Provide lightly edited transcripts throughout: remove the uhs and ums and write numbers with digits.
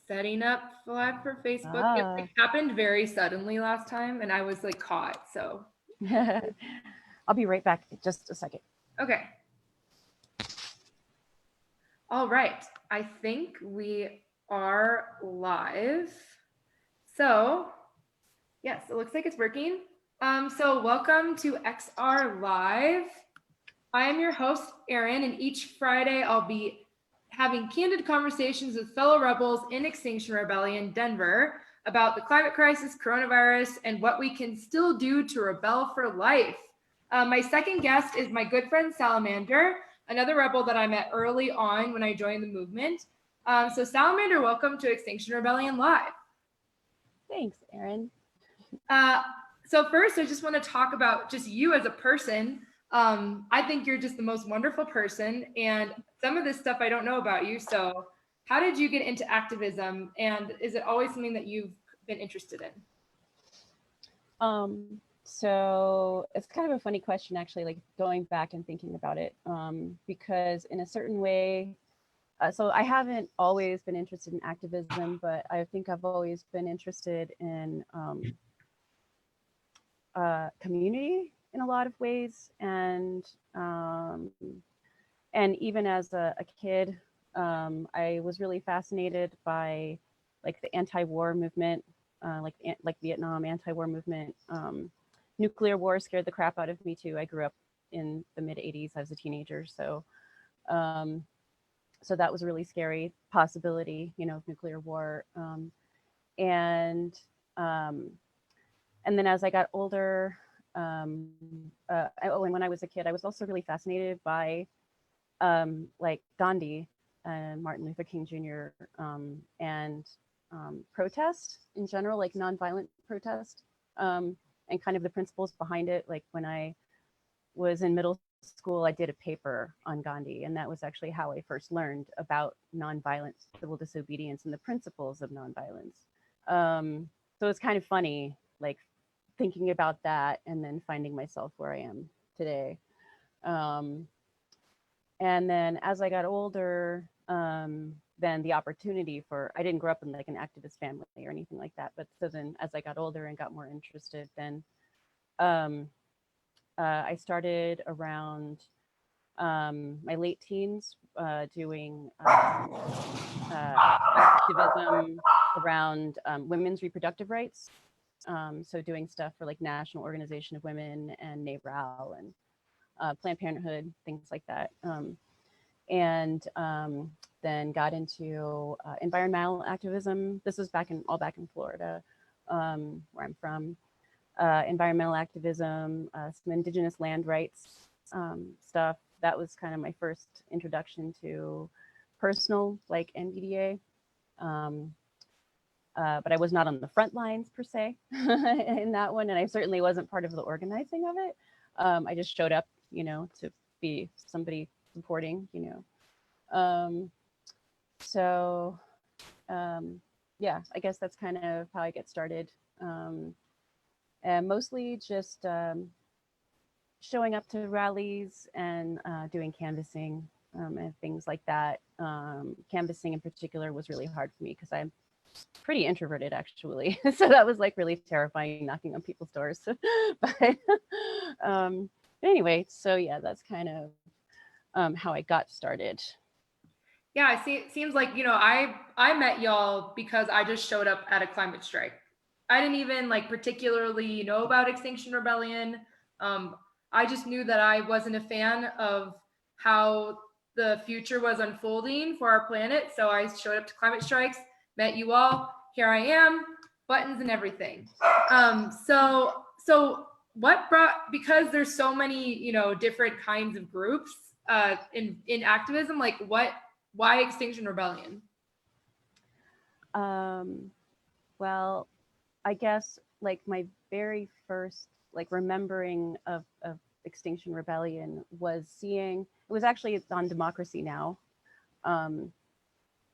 Setting up live for Facebook. It Ah, like happened very suddenly last time, and I was like caught. So I'll be right back in just a second. okay, all right. I think we are live. So yes, it looks like it's working. So welcome to XR Live. I am your host, Erinn, and each Friday I'll be having candid conversations with fellow rebels in Extinction Rebellion Denver about the climate crisis, coronavirus, and what we can still do to rebel for life. My second guest is my good friend Salamander, another rebel that I met early on when I joined the movement. So, Salamander, welcome to Extinction Rebellion Live. Thanks, Erin. Uh, so first, I just want to talk about just you as a person. I think you're just the most wonderful person, and some of this stuff I don't know about you. So, how did you get into activism, and is it always something that you've been interested in? So it's kind of a funny question, actually, like going back and thinking about it, because in a certain way, so I haven't always been interested in activism, but I think I've always been interested in community in a lot of ways, um, and even as a kid, I was really fascinated by like the anti-war movement, like Vietnam anti-war movement. Nuclear war scared the crap out of me too. I grew up in the mid '80s as a teenager, um, so that was a really scary possibility, of nuclear war. And um, and then as I got older, and when I was a kid, I was also really fascinated by like Gandhi and Martin Luther King Jr. And protest in general, like nonviolent protest, and kind of the principles behind it. Like when I was in middle school, I did a paper on Gandhi, and that was actually how I first learned about nonviolent civil disobedience and the principles of nonviolence. So it's kind of funny, like thinking about that and then finding myself where I am today. Um, and then as I got older, then the opportunity for, I didn't grow up in like an activist family or anything like that, but so then as I got older and got more interested, then um, I started around my late teens doing activism around women's reproductive rights. So doing stuff for like National Organization of Women and NARAL and Planned Parenthood, things like that. And then got into environmental activism. This was back in Florida, where I'm from. Environmental activism, some indigenous land rights stuff. That was kind of my first introduction to personal, like NVDA. Um, but I was not on the front lines per se in that one, and I certainly wasn't part of the organizing of it. I just showed up, to be somebody supporting, Um, so yeah, I guess that's kind of how I get started. And mostly just showing up to rallies and doing canvassing and things like that. Canvassing in particular was really hard for me because I'm pretty introverted actually. So that was like really terrifying knocking on people's doors. but, um, but anyway, so yeah, that's kind of how I got started. Yeah, I see. It seems like I met y'all because I just showed up at a climate strike. I didn't even like particularly know about Extinction Rebellion. Um, I just knew that I wasn't a fan of how the future was unfolding for our planet. So I showed up to climate strikes, met you all. Here I am, buttons and everything. So what brought, because there's so many different kinds of groups in activism, like why Extinction Rebellion? Um, well, I guess like my very first like remembering of Extinction Rebellion was seeing it was actually on Democracy Now, um,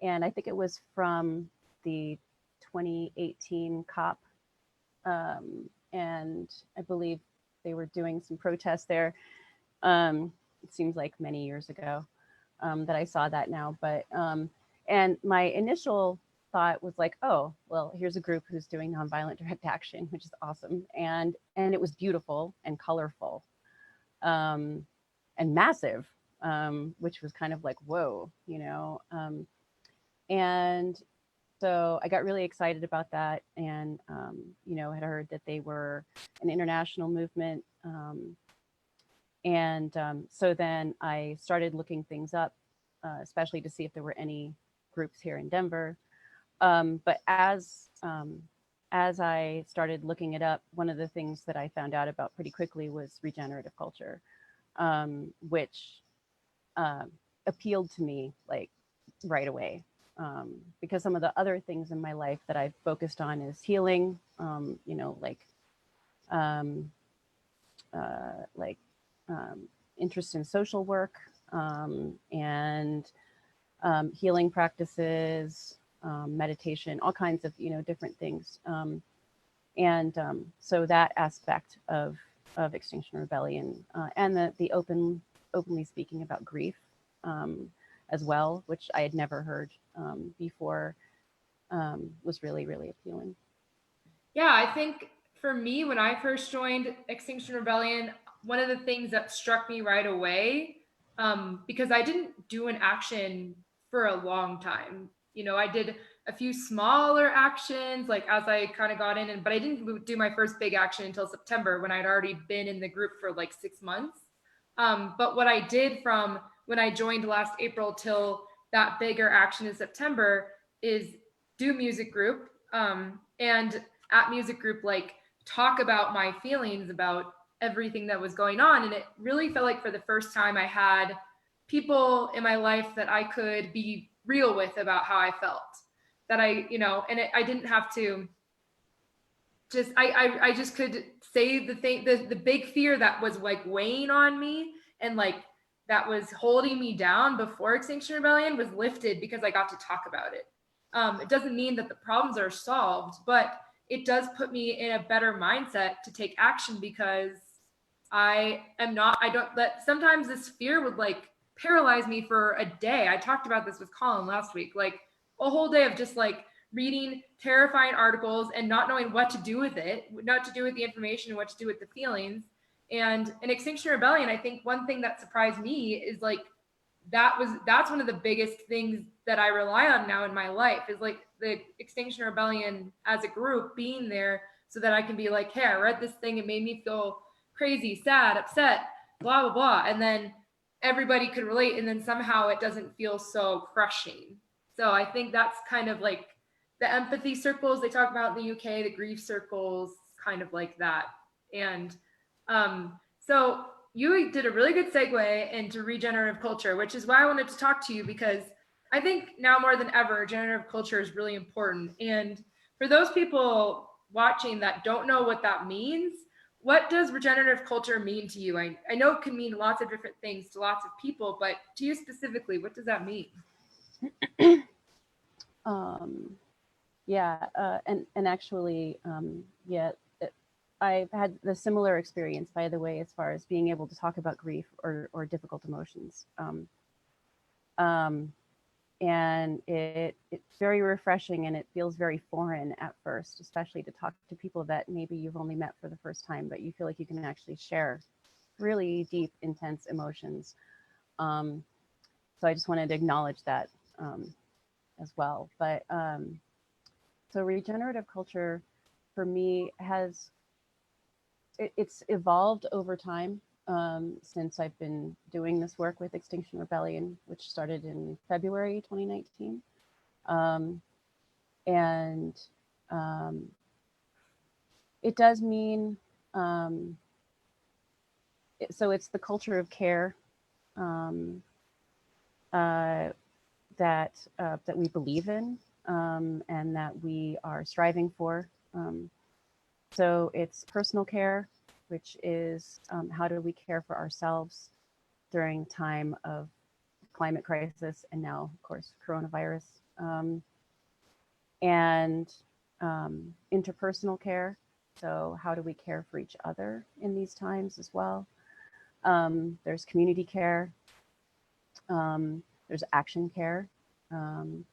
and I think it was from the 2018 COP, and I believe they were doing some protests there. It seems like many years ago that I saw that now, but And my initial thought was like, oh, well, here's a group who's doing nonviolent direct action, which is awesome. And it was beautiful and colorful, and massive, which was kind of like, whoa, you know. And so I got really excited about that, and you know, had heard that they were an international movement. So then I started looking things up, especially to see if there were any groups here in Denver. But as I started looking it up, one of the things that I found out about pretty quickly was regenerative culture, which uh, appealed to me like right away. Because some of the other things in my life that I've focused on is healing, you know, um, like interest in social work, and healing practices, meditation, all kinds of, you know, different things. So that aspect of Extinction Rebellion, and the openly speaking about grief, as well, which I had never heard before, was really, really appealing. Yeah, I think for me, when I first joined Extinction Rebellion, one of the things that struck me right away, because I didn't do an action for a long time. You know, I did a few smaller actions, like as I kind of got in, but I didn't do my first big action until September when I'd already been in the group for like 6 months. But what I did from when I joined last April till that bigger action in September is do music group, and at music group, like talk about my feelings about everything that was going on. And it really felt like for the first time I had people in my life that I could be real with about how I felt, that I, you know, and I didn't have to just, I just could say the thing, the big fear that was like weighing on me and like that was holding me down before Extinction Rebellion was lifted because I got to talk about it. It doesn't mean that the problems are solved, but it does put me in a better mindset to take action because I don't let, sometimes this fear would like paralyze me for a day. I talked about this with Colin last week, like a whole day of just like reading terrifying articles and not knowing what to do with it, not to do with the information, what to do with the feelings. And in Extinction Rebellion, I think one thing that surprised me is like that's one of the biggest things that I rely on now in my life is like the Extinction Rebellion as a group being there so that I can be like, hey, I read this thing, it made me feel crazy, sad, upset, blah blah blah, and then everybody could relate, and then somehow it doesn't feel so crushing. So I think that's kind of like the empathy circles they talk about in the UK, the grief circles, kind of like that. And so you did a really good segue into regenerative culture, which is why I wanted to talk to you because I think now more than ever, regenerative culture is really important. And for those people watching that don't know what that means, what does regenerative culture mean to you? I know it can mean lots of different things to lots of people, but to you specifically, what does that mean? um, yeah, and actually, yeah, I've had the similar experience, by the way, as far as being able to talk about grief or difficult emotions. Um, and it's very refreshing, and it feels very foreign at first, especially to talk to people that maybe you've only met for the first time, but you feel like you can actually share really deep, intense emotions. Um, so I just wanted to acknowledge that, as well. But so regenerative culture for me it's evolved over time, since I've been doing this work with Extinction Rebellion, which started in February 2019. Um, and um, it does mean, um, so it's the culture of care, um, uh, that we believe in, and that we are striving for. So it's personal care, which is, how do we care for ourselves during time of climate crisis and now, of course, coronavirus, and interpersonal care. So how do we care for each other in these times as well? There's community care. There's action care. Um,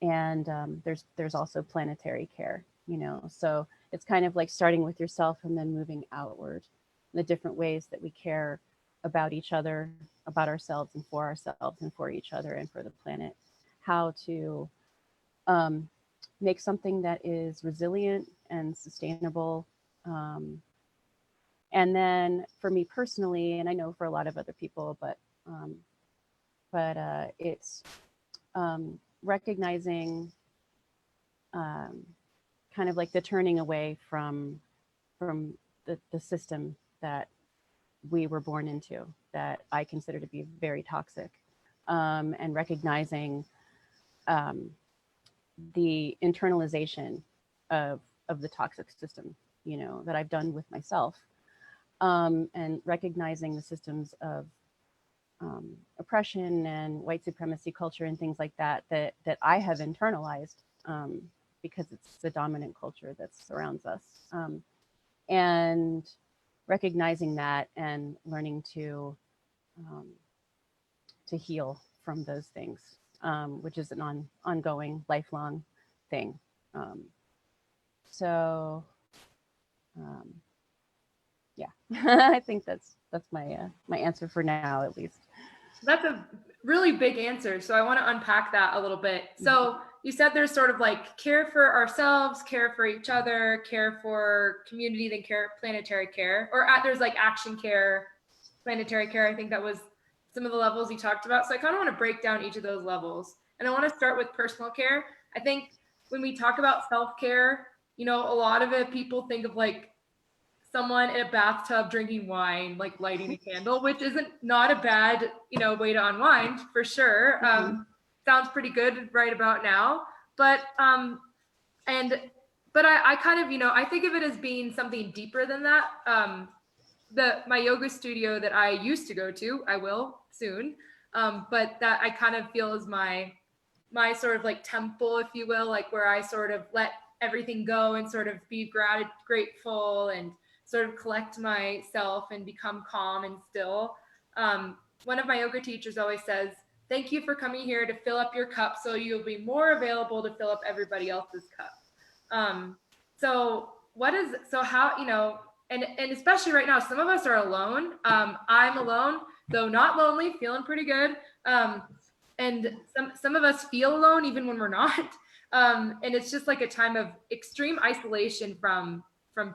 and there's also planetary care, so it's kind of like starting with yourself and then moving outward, the different ways that we care about each other, about ourselves and for each other and for the planet, how to make something that is resilient and sustainable. um, and then for me personally, and I know for a lot of other people, but it's recognizing um, kind of like the turning away from the system that we were born into, that I consider to be very toxic, and recognizing um, the internalization of the toxic system, that I've done with myself, and recognizing the systems of oppression and white supremacy culture and things like that I have internalized, because it's the dominant culture that surrounds us, and recognizing that and learning um, to heal from those things, which is an ongoing, lifelong thing. Um, so, um, yeah, I think that's my answer for now, at least. That's a really big answer. So I want to unpack that a little bit. So you said there's sort of like care for ourselves, care for each other, care for community, then care, planetary care, or there's like action care, planetary care. I think that was some of the levels you talked about. So I kind of want to break down each of those levels. And I want to start with personal care. I think when we talk about self-care, a lot of it, people think of like someone in a bathtub drinking wine, like lighting a candle, which isn't not a bad, way to unwind for sure. Sounds pretty good right about now. But and but I kind of, I think of it as being something deeper than that. My yoga studio that I used to go to, I will soon. But that I kind of feel is my sort of like temple, if you will, like where I sort of let everything go and sort of be grateful and sort of collect myself and become calm and still. One of my yoga teachers always says, "Thank you for coming here to fill up your cup so you'll be more available to fill up everybody else's cup." So how, and especially right now, some of us are alone. I'm alone, though not lonely, feeling pretty good. And some of us feel alone even when we're not. And it's just like a time of extreme isolation from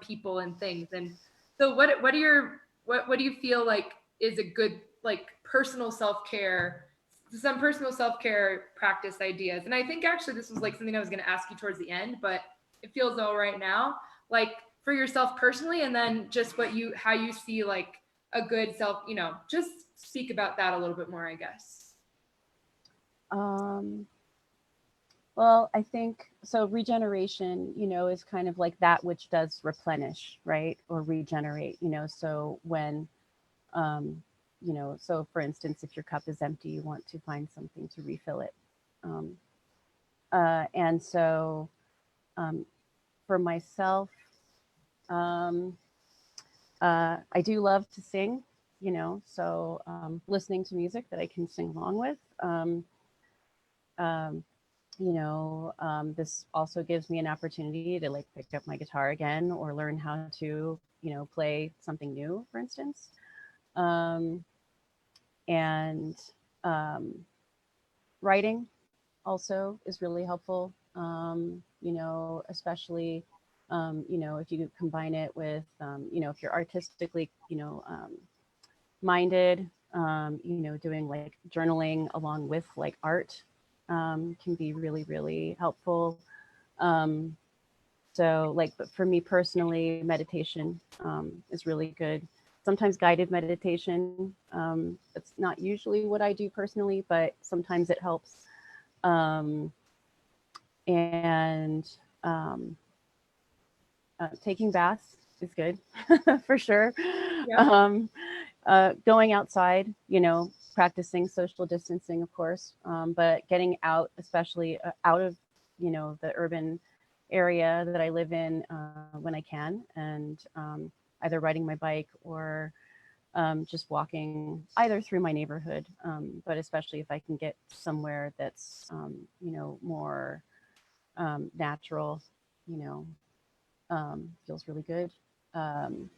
people and things. And so what do you feel like is a good like personal self-care, some personal self-care practice ideas? And I think actually this was like something I was going to ask you towards the end, but it feels all right now, like for yourself personally, and then just how you see like a good self, just speak about that a little bit more, I guess. Um, well, I think so. Regeneration, is kind of like that which does replenish, right, or regenerate. So when, so for instance, if your cup is empty, you want to find something to refill it. Um, and so, for myself, um, I do love to sing. So listening to music that I can sing along with. Um, this also gives me an opportunity to like pick up my guitar again or learn how to, play something new, for instance. Um, and writing also is really helpful, especially, if you combine it with, if you're artistically, minded, doing like journaling along with like art can be really, really helpful. Um, so like, but for me personally, meditation is really good. Sometimes guided meditation. It's not usually what I do personally, but sometimes it helps. Um, and taking baths is good for sure. Yeah. Going outside, practicing social distancing, of course, but getting out, especially out of, the urban area that I live in when I can, and either riding my bike or just walking either through my neighborhood, but especially if I can get somewhere that's, more natural, you know, feels really good. Um,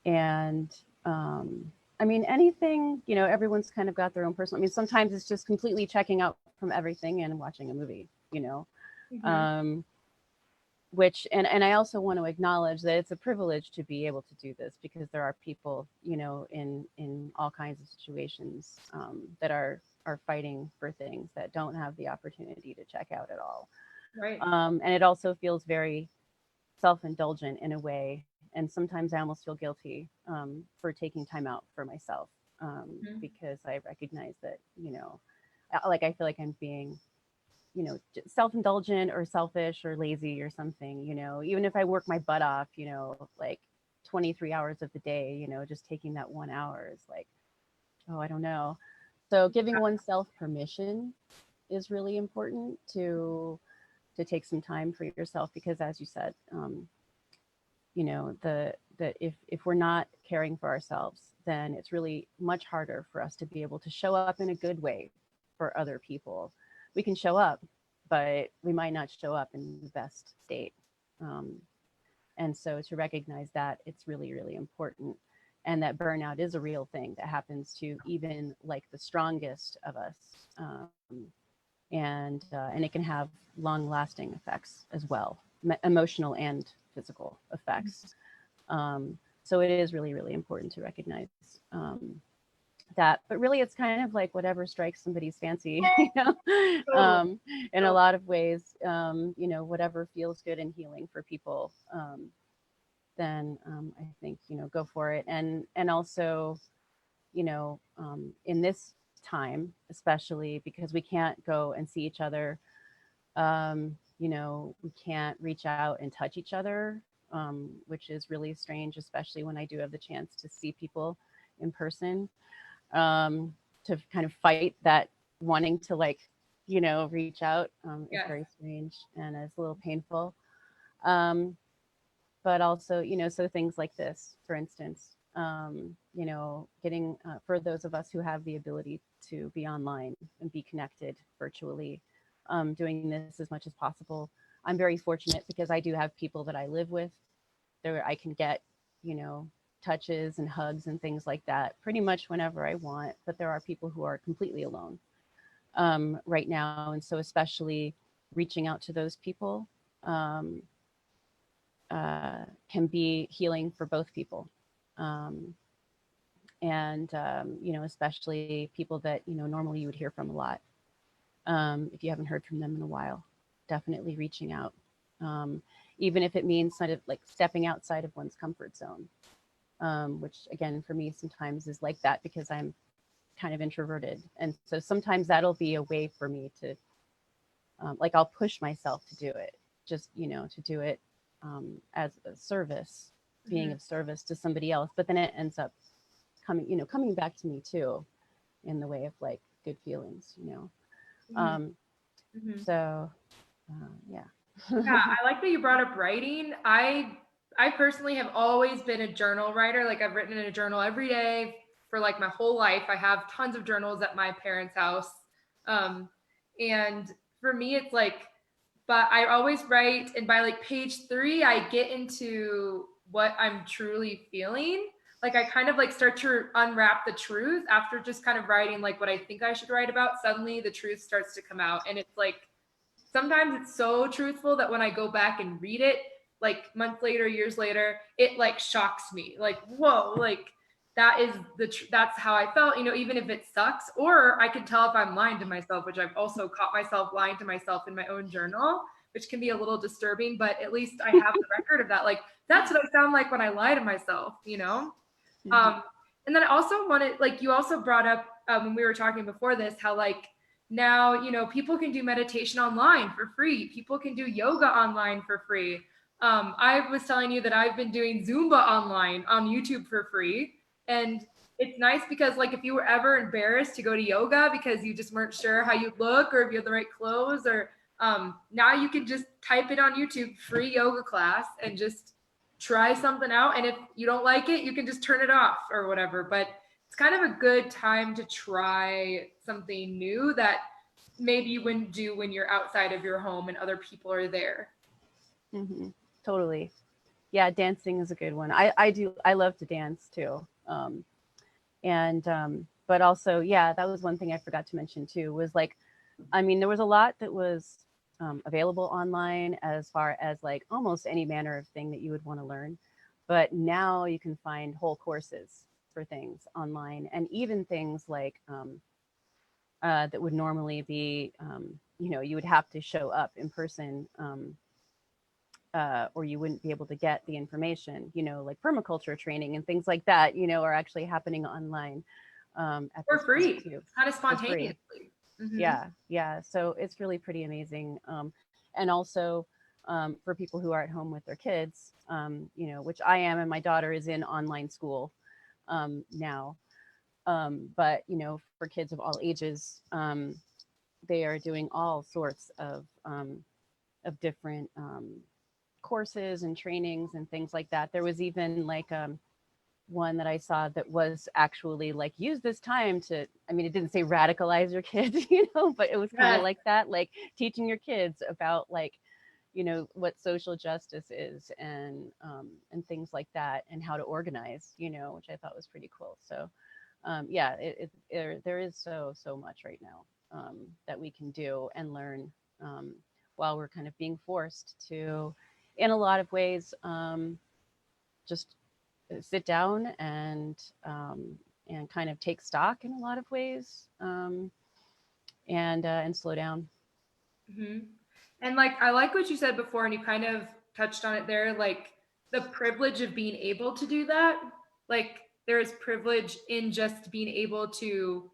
and I mean, anything, everyone's kind of got their own personal. I mean, sometimes it's just completely checking out from everything and watching a movie, Mhm. um, which and I also want to acknowledge that it's a privilege to be able to do this because there are people, in all kinds of situations that are fighting for things that don't have the opportunity to check out at all. Right. And it also feels very self-indulgent in a way, and sometimes I almost feel guilty for taking time out for myself, Mhm. because I recognize that, like I feel like I'm being, self-indulgent or selfish or lazy or something, even if I work my butt off, like 23 hours of the day, just taking that 1 hour is like, oh, I don't know. So giving oneself permission is really important to take some time for yourself because, as you said, the if we're not caring for ourselves, then it's really much harder for us to be able to show up in a good way for other people. We can show up, but we might not show up in the best state. um, and so to recognize that, it's really really important, and that burnout is a real thing that happens to even like the strongest of us. And it can have long lasting effects as well, emotional and physical effects. So it is really, really important to recognize that. But really, it's kind of like whatever strikes somebody's fancy, Totally. in a Totally. lot of ways, whatever feels good and healing for people, then I think, go for it. And also, in this time, especially because we can't go and see each other, we can't reach out and touch each other, which is really strange, especially when I do have the chance to see people in person, to kind of fight that wanting to, like, reach out, is Yes. very strange and it's a little painful. Um, but also, so things like this, for instance, getting, for those of us who have the ability to be online and be connected virtually, doing this as much as possible. I'm very fortunate because I do have people that I live with, there I can get, touches and hugs and things like that pretty much whenever I want. But there are people who are completely alone, right now. And so, especially reaching out to those people, um, can be healing for both people. Um, and, especially people that, normally you would hear from a lot. If you haven't heard from them in a while, definitely reaching out. Um, Even if it means kind of like stepping outside of one's comfort zone, which again, for me, sometimes is like that because I'm kind of introverted. And so sometimes that'll be a way for me to, like, I'll push myself to do it, just, to do it, as a service, being Mhm. of service to somebody else. But then it ends up coming back to me too, in the way of like good feelings. Mhm. Um, Mhm. so, yeah. Yeah, I like that you brought up writing. I personally have always been a journal writer. Like I've written in a journal every day for like my whole life. I have tons of journals at my parents' house. Um, and for me, it's like, but I always write, and by like page 3, I get into what I'm truly feeling. Like I kind of like start to unwrap the truth after just kind of writing like what I think I should write about. Suddenly the truth starts to come out, and it's like sometimes it's so truthful that when I go back and read it, like months later, years later, it like shocks me. Like, whoa, like that is that's how I felt, even if it sucks. Or I can tell if I'm lying to myself, which I've also caught myself lying to myself in my own journal, which can be a little disturbing, but at least I have the record of that. Like, that's what I sound like when I lie to myself. Mhm. Um, and then I also wanted, like, you also brought up when we were talking before this, how like now, people can do meditation online for free. People can do yoga online for free. I was telling you that I've been doing Zumba online on YouTube for free. And it's nice because, like, if you were ever embarrassed to go to yoga because you just weren't sure how you look or if you had the right clothes, or now you can just type it on YouTube, free yoga class, and just try something out. And if you don't like it, you can just turn it off or whatever. But it's kind of a good time to try something new that maybe you wouldn't do when you're outside of your home and other people are there. Hmm. Totally. Yeah, dancing is a good one. I love to dance too. And but also, yeah, that was one thing I forgot to mention too, was like, I mean, there was a lot that was available online as far as like almost any manner of thing that you would want to learn. But now you can find whole courses for things online, and even things like that would normally be, you would have to show up in person, or you wouldn't be able to get the information, like permaculture training and things like that, are actually happening online at For this point free, too, kind of for free. spontaneously. Mm-hmm. Yeah. So it's really pretty amazing. And also for people who are at home with their kids, which I am, and my daughter is in online school now. But for kids of all ages, they are doing all sorts of different courses and trainings and things like that. There was even like one that I saw that was actually like, use this time to, I mean, it didn't say radicalize your kids, but it was kind of Yes. like that, like teaching your kids about like, what social justice is, and things like that, and how to organize, which I thought was pretty cool. So yeah, there is so much right now that we can do and learn, while we're kind of being forced to, in a lot of ways, just sit down and kind of take stock in a lot of ways, and slow down. Mm-hmm. And like, I like what you said before, and you kind of touched on it there, like the privilege of being able to do that. Like, there is privilege in just being able to,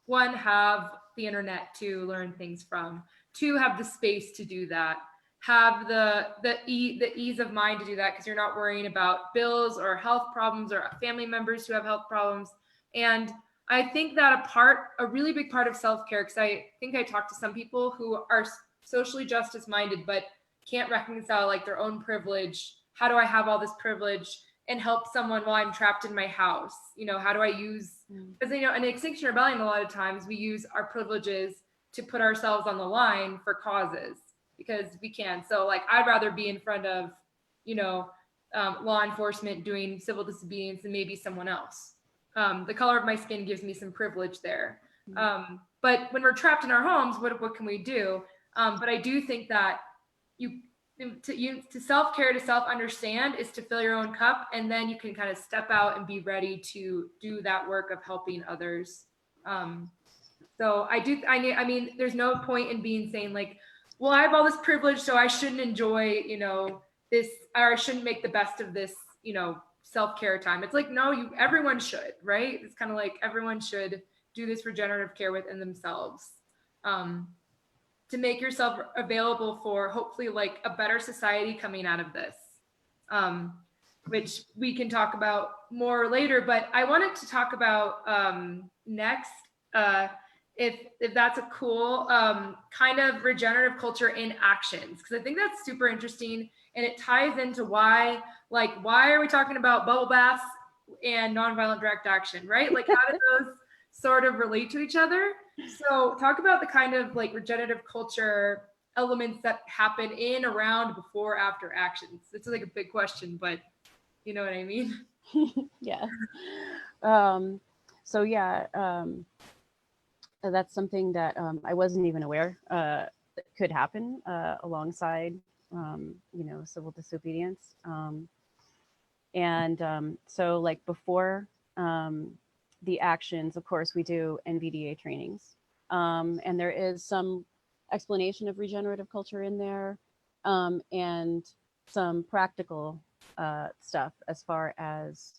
one, have the internet to learn things from, two, have the space to do that, have the ease of mind to do that because you're not worrying about bills or health problems or family members who have health problems. And I think that a really big part of self-care, because I think I talked to some people who are socially justice minded but can't reconcile like their own privilege. How do I have all this privilege and help someone while I'm trapped in my house? How do I use, because in Extinction Rebellion, a lot of times we use our privileges to put ourselves on the line for causes because we can. So like, I'd rather be in front of, you know, law enforcement doing civil disobedience than maybe someone else. The color of my skin gives me some privilege there. But when we're trapped in our homes, what can we do? But I do think that to self-care, to self-understand, is to fill your own cup, and then you can kind of step out and be ready to do that work of helping others. So I mean, there's no point in being saying like, well, I have all this privilege, so I shouldn't enjoy, this, or I shouldn't make the best of this, self-care time. It's like, no, everyone should, right? It's kind of like everyone should do this regenerative care within themselves. To make yourself available for hopefully like a better society coming out of this, which we can talk about more later. But I wanted to talk about next, uh, if that's a cool kind of regenerative culture in actions, because I think that's super interesting, and it ties into why are we talking about bubble baths and nonviolent direct action, right? Like, how do those sort of relate to each other? So talk about the kind of like regenerative culture elements that happen in, around, before, after actions. It's like a big question, but you know what I mean? Yes. Um, so yeah, that's something that I wasn't even aware that could happen alongside, civil disobedience. And so, like before the actions, of course, we do NVDA trainings, and there is some explanation of regenerative culture in there, and some practical stuff as far as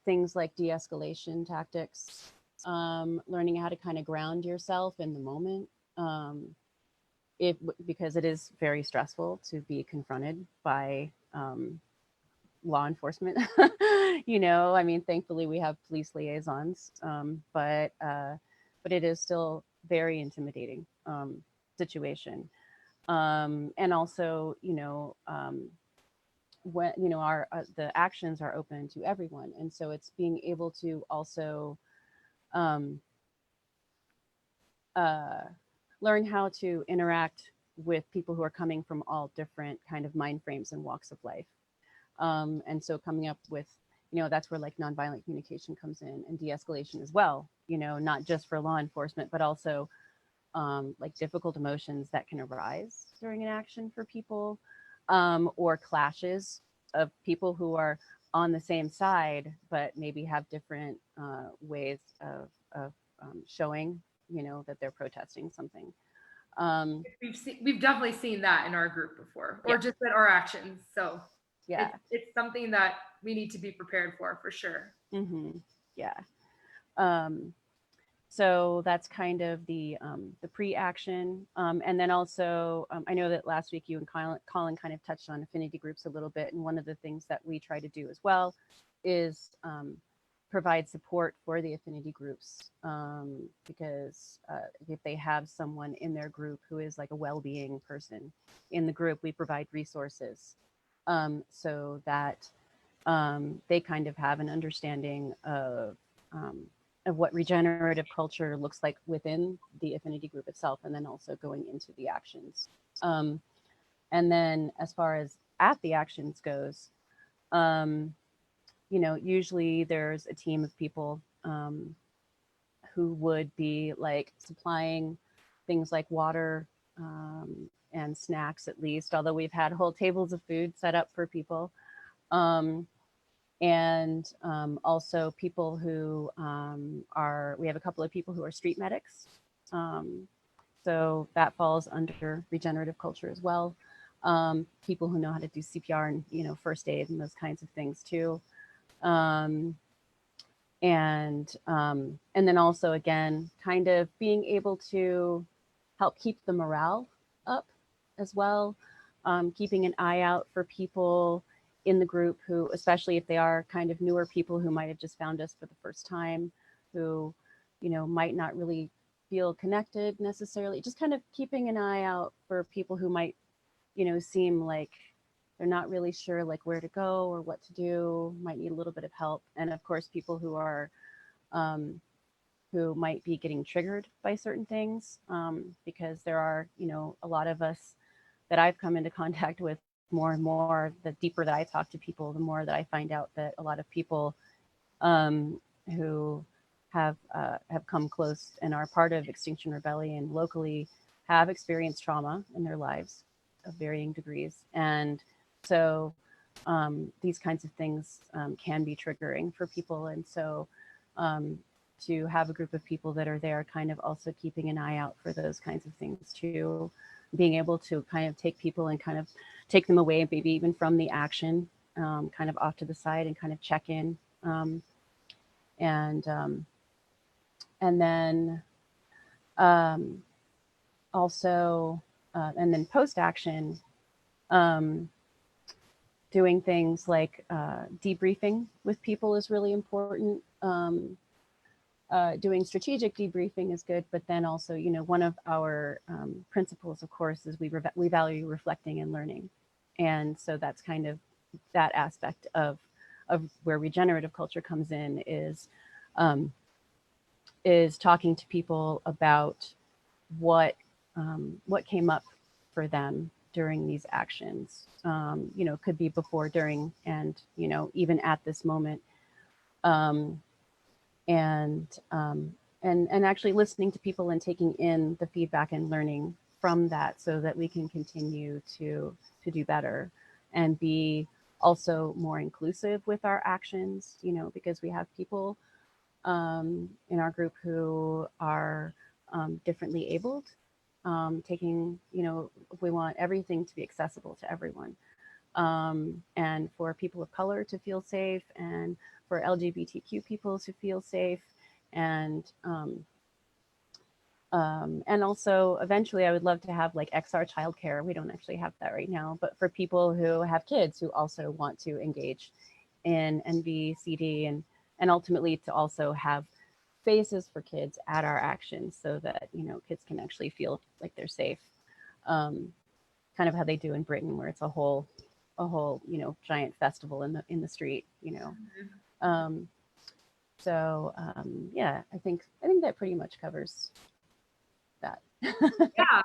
things like de-escalation tactics, learning how to kind of ground yourself in the moment, if because it is very stressful to be confronted by law enforcement. I mean, thankfully we have police liaisons, but it is still very intimidating situation. And also, when our the actions are open to everyone, and so it's being able to also um, uh, learn how to interact with people who are coming from all different kind of mind frames and walks of life. And so coming up with, that's where like nonviolent communication comes in, and de-escalation as well, not just for law enforcement, but also like difficult emotions that can arise during an action for people, or clashes of people who are on the same side, but maybe have different ways of showing, that they're protesting something. We've definitely seen that in our group before, or Yeah, just in our actions. So yeah. it's something that we need to be prepared for sure. Yeah. Um, so that's kind of the pre-action, and then also I know that last week you and Colin kind of touched on affinity groups a little bit, and one of the things that we try to do as well is provide support for the affinity groups, because if they have someone in their group who is like a well-being person in the group, we provide resources, so that they kind of have an understanding um, of what regenerative culture looks like within the affinity group itself, and then also going into the actions. Um, and then as far as at the actions goes, um, usually there's a team of people who would be like supplying things like water, and snacks at least, although we've had whole tables of food set up for people. Um, and also people who we have a couple of people who are street medics. Um, so that falls under regenerative culture as well. People who know how to do CPR and, first aid and those kinds of things too. Um, and then also again, kind of being able to help keep the morale up as well, keeping an eye out for people in the group who, especially if they are kind of newer people who might have just found us for the first time, who, might not really feel connected necessarily, just kind of keeping an eye out for people who might, seem like they're not really sure like where to go or what to do, might need a little bit of help. And of course, people um, who might be getting triggered by certain things, because there are, a lot of us that I've come into contact with more and more. The deeper that I talk to people, the more that I find out that a lot of people who have come close and are part of Extinction Rebellion locally have experienced trauma in their lives of varying degrees, and so these kinds of things can be triggering for people, and so um, to have a group of people that are there kind of also keeping an eye out for those kinds of things too, being able to kind of take people and kind of take them away, maybe even from the action, kind of off to the side and kind of check in, um, and um, and then um, also and then post action, um, doing things like debriefing with people is really important. Doing strategic debriefing is good, but then also, one of our principles, of course, is we value reflecting and learning, and so that's kind of that aspect of where regenerative culture comes in, um, is talking to people about what came up for them during these actions. Could be before, during, and even at this moment. Um, and and actually listening to people and taking in the feedback and learning from that, so that we can continue to do better and be also more inclusive with our actions, because we have people in our group who are differently abled, taking, we want everything to be accessible to everyone, and for people of color to feel safe, and for LGBTQ people to feel safe, and and also eventually I would love to have like XR childcare. We don't actually have that right now, but for people who have kids who also want to engage in NVCD, and ultimately to also have spaces for kids at our actions, so that kids can actually feel like they're safe. Um, kind of how they do in Britain, where it's a whole, giant festival in the street, Um, yeah, I think that pretty much covers that. Yeah,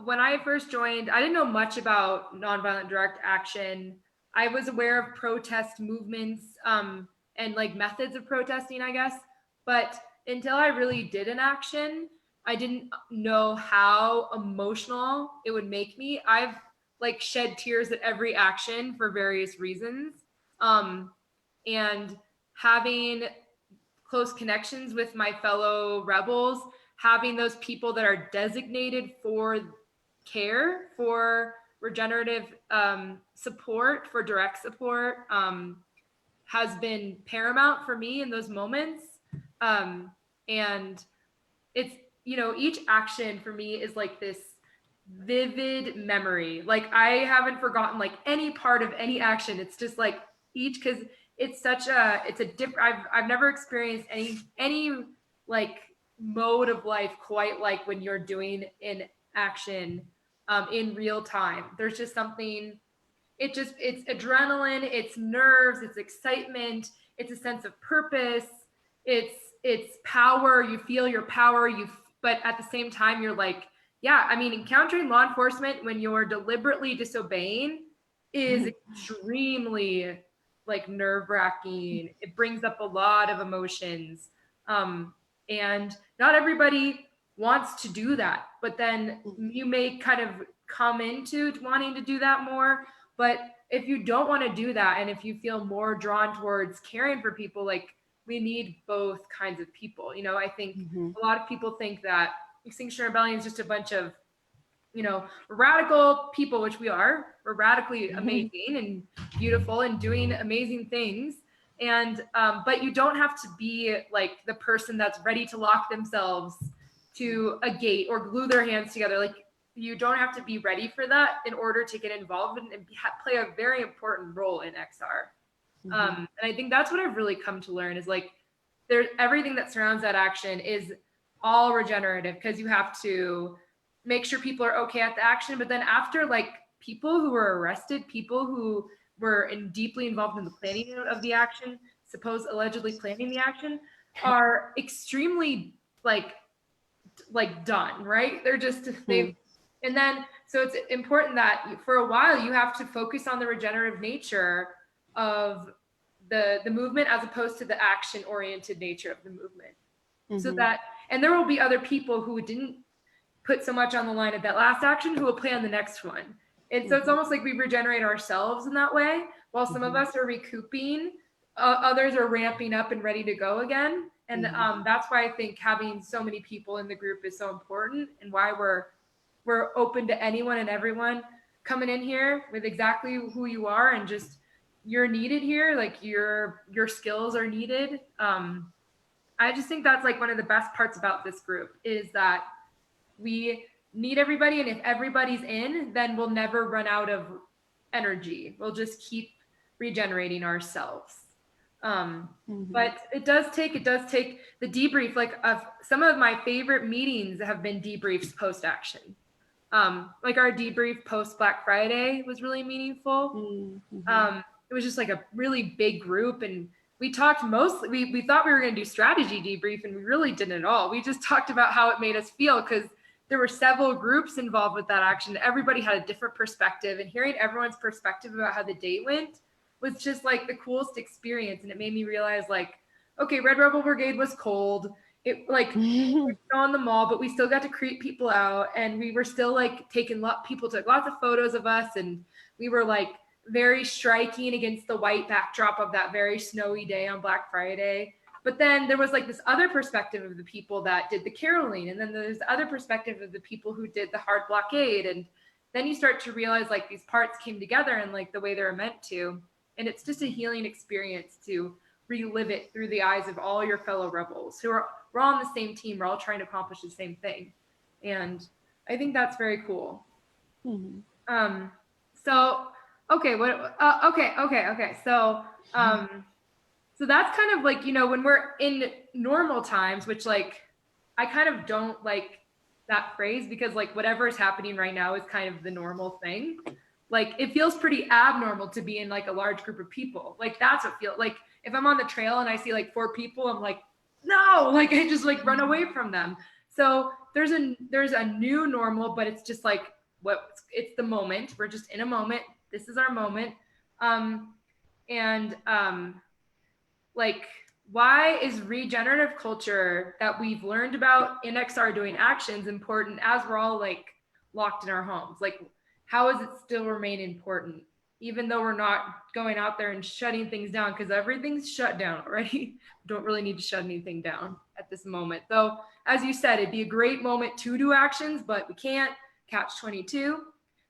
when I first joined, I didn't know much about nonviolent direct action. I was aware of protest movements, and like methods of protesting, I guess. But until I really did an action, I didn't know how emotional it would make me. I've like shed tears at every action for various reasons. Um, and having close connections with my fellow rebels, having those people that are designated for care, for regenerative support, for direct support, has been paramount for me in those moments. And it's, each action for me is like this vivid memory. Like I haven't forgotten like any part of any action. It's just like each, because it's a different, I've never experienced any like mode of life quite like when you're doing an action in real time. There's just something, it's adrenaline, it's nerves, it's excitement, it's a sense of purpose, it's power. You feel your power, but at the same time you're like, yeah, I mean, encountering law enforcement when you're deliberately disobeying is extremely like nerve-wracking. It brings up a lot of emotions, and not everybody wants to do that, but then you may kind of come into wanting to do that more. But if you don't want to do that, and if you feel more drawn towards caring for people, like we need both kinds of people. I think a lot of people think that Extinction Rebellion is just a bunch of, radical people, which we are. We're radically amazing and beautiful and doing amazing things. And but you don't have to be like the person that's ready to lock themselves to a gate or glue their hands together. Like you don't have to be ready for that in order to get involved and play a very important role in XR. And I think that's what I've really come to learn is like there's everything that surrounds that action is all regenerative, because you have to make sure people are okay at the action. But then after, like people who were arrested, people who were deeply involved in the planning of the action, allegedly planning the action, are extremely like done, right? They're just they've and then so it's important that for a while you have to focus on the regenerative nature of the movement as opposed to the action oriented nature of the movement. So that, and there will be other people who didn't put so much on the line at that last action who will play on the next one. And so it's almost like we regenerate ourselves in that way. While some of us are recouping, others are ramping up and ready to go again. And that's why I think having so many people in the group is so important, and why we're open to anyone and everyone coming in here with exactly who you are, and just you're needed here. Like your skills are needed. I just think that's like one of the best parts about this group is that we need everybody, and if everybody's in, then we'll never run out of energy. We'll just keep regenerating ourselves. But it does take the debrief. Like of some of my favorite meetings have been debriefs post action. Like our debrief post Black Friday was really meaningful. It was just like a really big group, and we talked mostly, we thought we were going to do strategy debrief, and we really didn't at all. We just talked about how it made us feel, because there were several groups involved with that action. Everybody had a different perspective, and hearing everyone's perspective about how the date went was just like the coolest experience. And it made me realize like, okay, Red Rebel Brigade was cold. It like we were on the mall, but we still got to creep people out, and we were still like people took lots of photos of us, and we were like very striking against the white backdrop of that very snowy day on Black Friday. But then there was like this other perspective of the people that did the caroling, and then there's the other perspective of the people who did the hard blockade. And then you start to realize like these parts came together in like the way they're meant to, and it's just a healing experience to relive it through the eyes of all your fellow rebels who are, we're all on the same team, we're all trying to accomplish the same thing. And I think that's very cool. So okay, so that's kind of like, when we're in normal times, which like I kind of don't like that phrase because like whatever is happening right now is kind of the normal thing. Like it feels pretty abnormal to be in like a large group of people. Like that's what feels like if I'm on the trail and I see like 4 people, I'm like, no, like I just like run away from them. So there's a new normal, but it's just like it's the moment. We're just in a moment. This is our moment. Um, and like why is regenerative culture that we've learned about in XR doing actions important as we're all like locked in our homes? Like, how does it still remain important, even though we're not going out there and shutting things down? Because everything's shut down already. We don't really need to shut anything down at this moment. Though, as you said, it'd be a great moment to do actions, but we can't. Catch 22.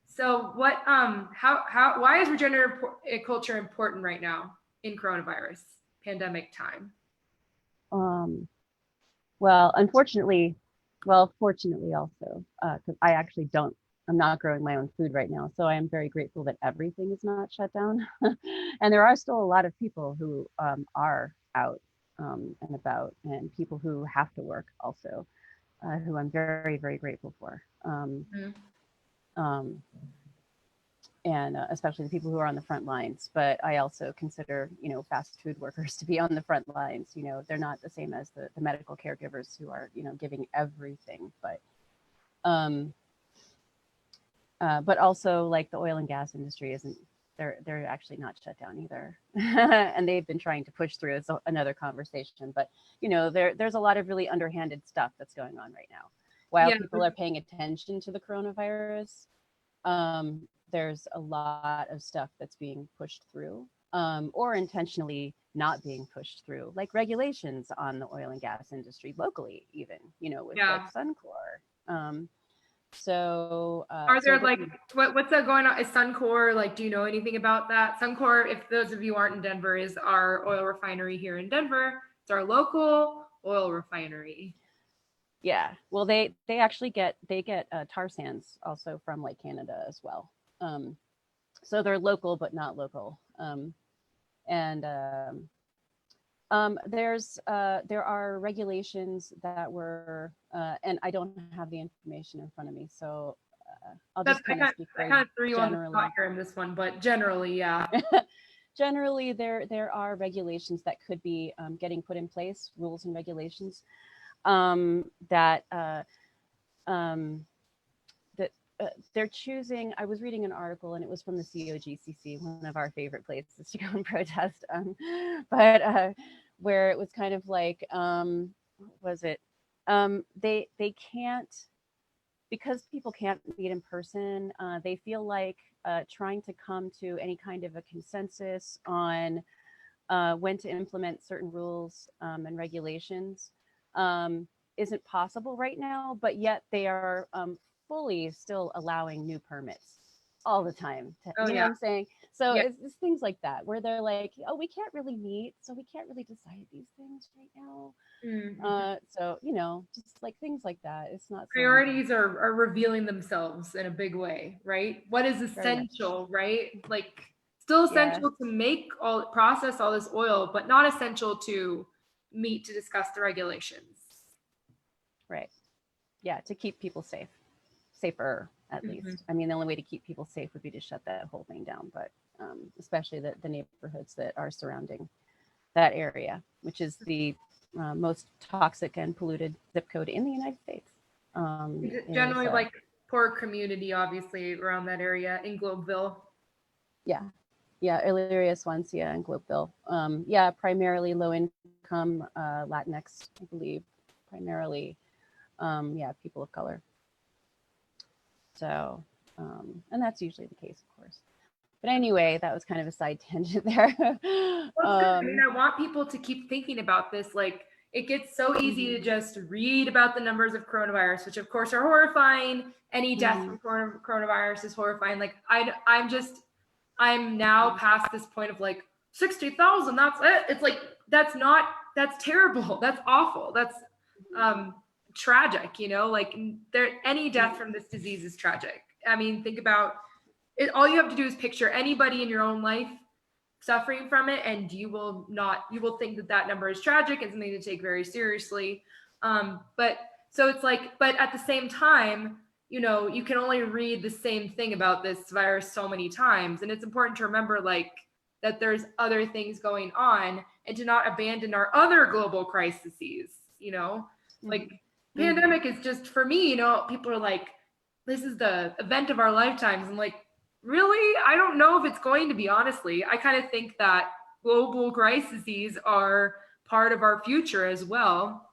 So what why is regenerative culture important right now in coronavirus pandemic time? Well, unfortunately, well, fortunately also, because I actually I'm not growing my own food right now. So I am very grateful that everything is not shut down. And there are still a lot of people who are out and about, and people who have to work also, who I'm very, very grateful for. Mhm. Um, and especially the people who are on the front lines. But I also consider, fast food workers to be on the front lines. They're not the same as the medical caregivers who are, giving everything. But also like the oil and gas industry isn't. They're actually not shut down either, and they've been trying to push through. It's another conversation, but there's a lot of really underhanded stuff that's going on right now. While Yeah. people are paying attention to the coronavirus, there's a lot of stuff that's being pushed through or intentionally not being pushed through, like regulations on the oil and gas industry locally, even, with Yeah. like Suncor. So Are there like what's that going on? Is Suncor like? Do you know anything about that? Suncor, if those of you aren't in Denver, is our oil refinery here in Denver. It's our local oil refinery. Yeah, well, they actually get tar sands also from like Canada as well. So they're local but not local. And there are regulations that were, and I don't have the information in front of me, so I'll just kind of speak I very kind of threw you on the generally. spot here in this one, but generally, yeah. Generally, there are regulations that could be getting put in place, rules and regulations that they're choosing. I was reading an article, and it was from the COGCC, one of our favorite places to go and protest. But where it was kind of like, was it? They can't, because people can't meet in person. They feel like trying to come to any kind of a consensus on when to implement certain rules and regulations isn't possible right now, but yet they are fully still allowing new permits all the time. Oh You know yeah. what I'm saying? So Yeah. it's things like that where they're like, oh, we can't really meet, so we can't really decide these things right now. So, just like things like that. It's not so Priorities are revealing themselves in a big way, right? What is very much. essential, right? Like still Yeah, essential to make process all this oil, but not essential to meet to discuss the regulations. right. Yeah, to keep people safer at Mhm. least. I mean, the only way to keep people safe would be to shut that whole thing down, but especially the neighborhoods that are surrounding that area, which is the most toxic and polluted zip code in the United States. Is Generally, like poor community, obviously, around that area in Globeville. Yeah, yeah, Elyria, Swansea, and Globeville. Yeah, primarily low income Latinx, I believe, primarily. Yeah, people of color. So, and that's usually the case, of course. But anyway, that was kind of a side tangent there. Well, it's good. I mean, I want people to keep thinking about this. Like, it gets so easy to just read about the numbers of coronavirus, which of course are horrifying. Any death from coronavirus is horrifying. Like, I'm now past this point of like 60,000. That's it. It's like that's terrible. That's awful. That's tragic. Like any death from this disease is tragic. I mean, think about it. All you have to do is picture anybody in your own life suffering from it, and you will think that number is tragic and something to take very seriously. But So it's like, but at the same time, you know, you can only read the same thing about this virus so many times. And it's important to remember like that there's other things going on and to not abandon our other global crises, you know, like pandemic is just for me, you know, people are like, this is the event of our lifetimes. I'm like, really? I don't know if it's going to be, honestly. I kind of think that global crises are part of our future as well.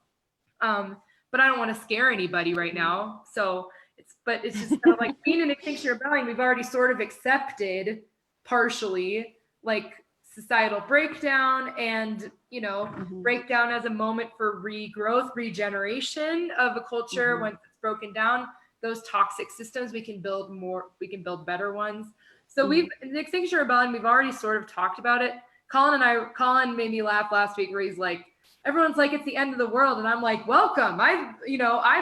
But I don't want to scare anybody right now. So it's just kind of like being in Extinction Rebellion, we've already sort of accepted partially like societal breakdown and, you know, breakdown as a moment for regrowth, regeneration of a culture. Once it's broken down, those toxic systems, we can build better ones. So we've, in the Extinction Rebellion, we've already sort of talked about it. Colin made me laugh last week where he's like, everyone's like, it's the end of the world. And I'm like, welcome. I've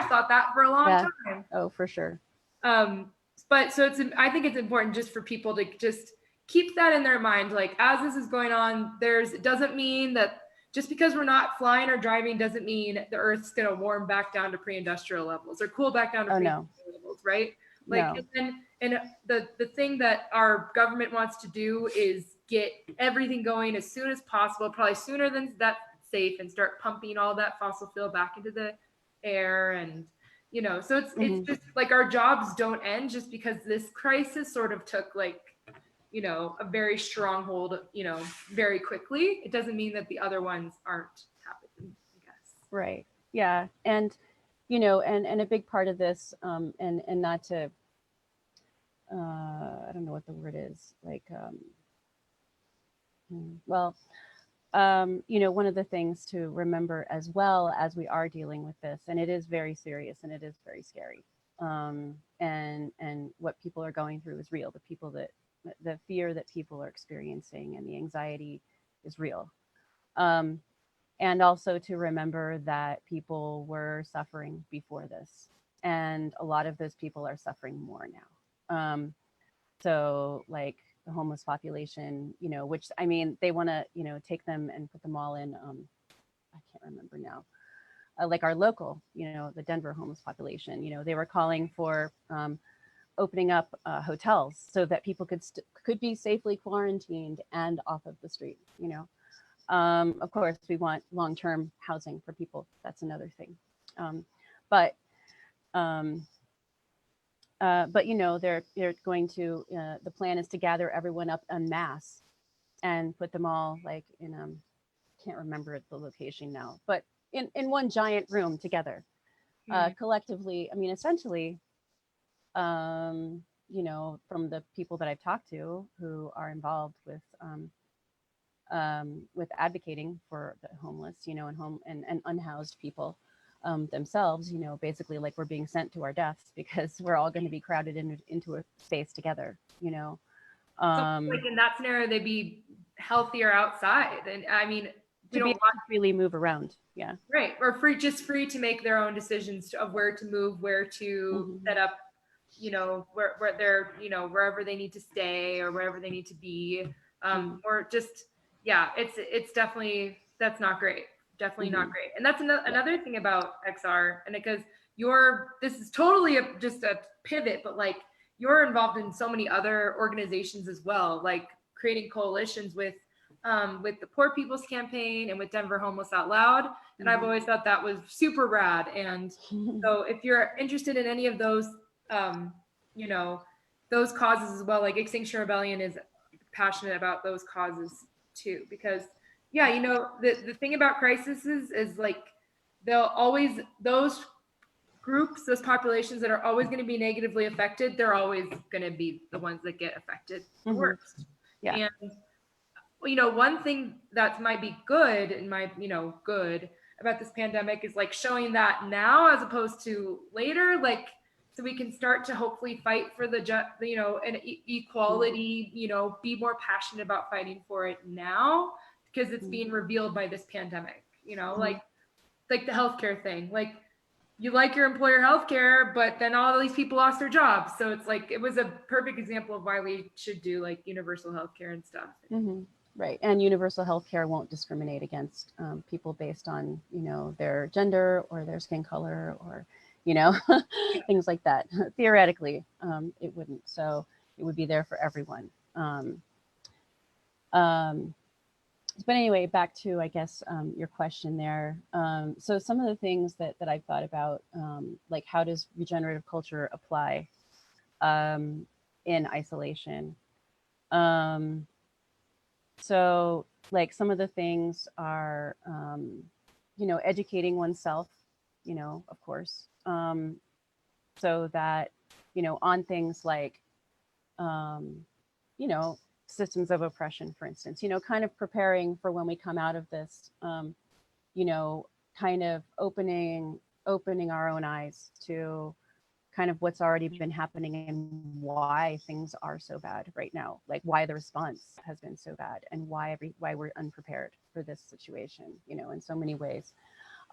thought that for a long time. Oh, for sure. But so I think it's important just for people to just keep that in their mind. Like, as this is going on, it doesn't mean that just because we're not flying or driving doesn't mean the Earth's going to warm back down to pre-industrial levels or cool back down to pre-industrial levels, right? Like, and the thing that our government wants to do is get everything going as soon as possible, probably sooner than that's safe, and start pumping all that fossil fuel back into the air. And, you know, so it's just like our jobs don't end just because this crisis sort of took like, you know, a very stronghold, you know, very quickly. It doesn't mean that the other ones aren't happening, I guess. Right. Yeah. And, you know, and a big part of this, and not to, I don't know what the word is, like, you know, one of the things to remember as well as we are dealing with this, and it is very serious and it is very scary, and what people are going through is real. The fear that people are experiencing and the anxiety is real. And also to remember that people were suffering before this, and a lot of those people are suffering more now. So like the homeless population, you know, which, I mean, they want to, you know, take them and put them all in, I can't remember now, like our local, you know, the Denver homeless population, you know, they were calling for opening up hotels so that people could be safely quarantined and off of the street, you know. Of course, we want long-term housing for people. That's another thing. But you know, they're going to, the plan is to gather everyone up en masse and put them all like in, can't remember the location now, but in one giant room together, collectively. I mean, essentially, you know, from the people that I've talked to who are involved with advocating for the homeless, you know, and unhoused people, themselves, you know, basically like we're being sent to our deaths because we're all going to be crowded into a space together, you know. So like in that scenario, they'd be healthier outside. And I mean, we don't want to freely move around. Yeah. Right. Or free to make their own decisions of where to move, where to set up, you know, where they're, you know, wherever they need to stay or wherever they need to be. Or just, yeah, it's definitely, that's not great. Definitely not great. And that's another thing about XR, and because this is totally just a pivot, but like you're involved in so many other organizations as well, like creating coalitions with the Poor People's Campaign and with Denver Homeless Out Loud. And I've always thought that was super rad. And so if you're interested in any of those, you know, those causes as well, like Extinction Rebellion is passionate about those causes too, because yeah, you know, the thing about crises is like those groups, those populations that are always going to be negatively affected, they're always going to be the ones that get affected the worst. Yeah. And you know, one thing that might be good good about this pandemic is like showing that now as opposed to later, like, so we can start to hopefully fight for you know, an equality, you know, be more passionate about fighting for it now because it's being revealed by this pandemic, you know, like the healthcare thing, like you like your employer healthcare, but then all these people lost their jobs. So it's like, it was a perfect example of why we should do like universal healthcare and stuff. Right. And universal health care won't discriminate against people based on, their gender or their skin color or, things like that. Theoretically, it wouldn't. So it would be there for everyone. Um, but anyway, back to, I guess, your question there. So some of the things that I've thought about, like how does regenerative culture apply in isolation? Um, So, like some of the things are, educating oneself, of course, so that, on things like, um, you know, systems of oppression, for instance, kind of preparing for when we come out of this, you know, kind of opening our own eyes to kind of what's already been happening and why things are so bad right now, like why the response has been so bad and why we're unprepared for this situation, in so many ways,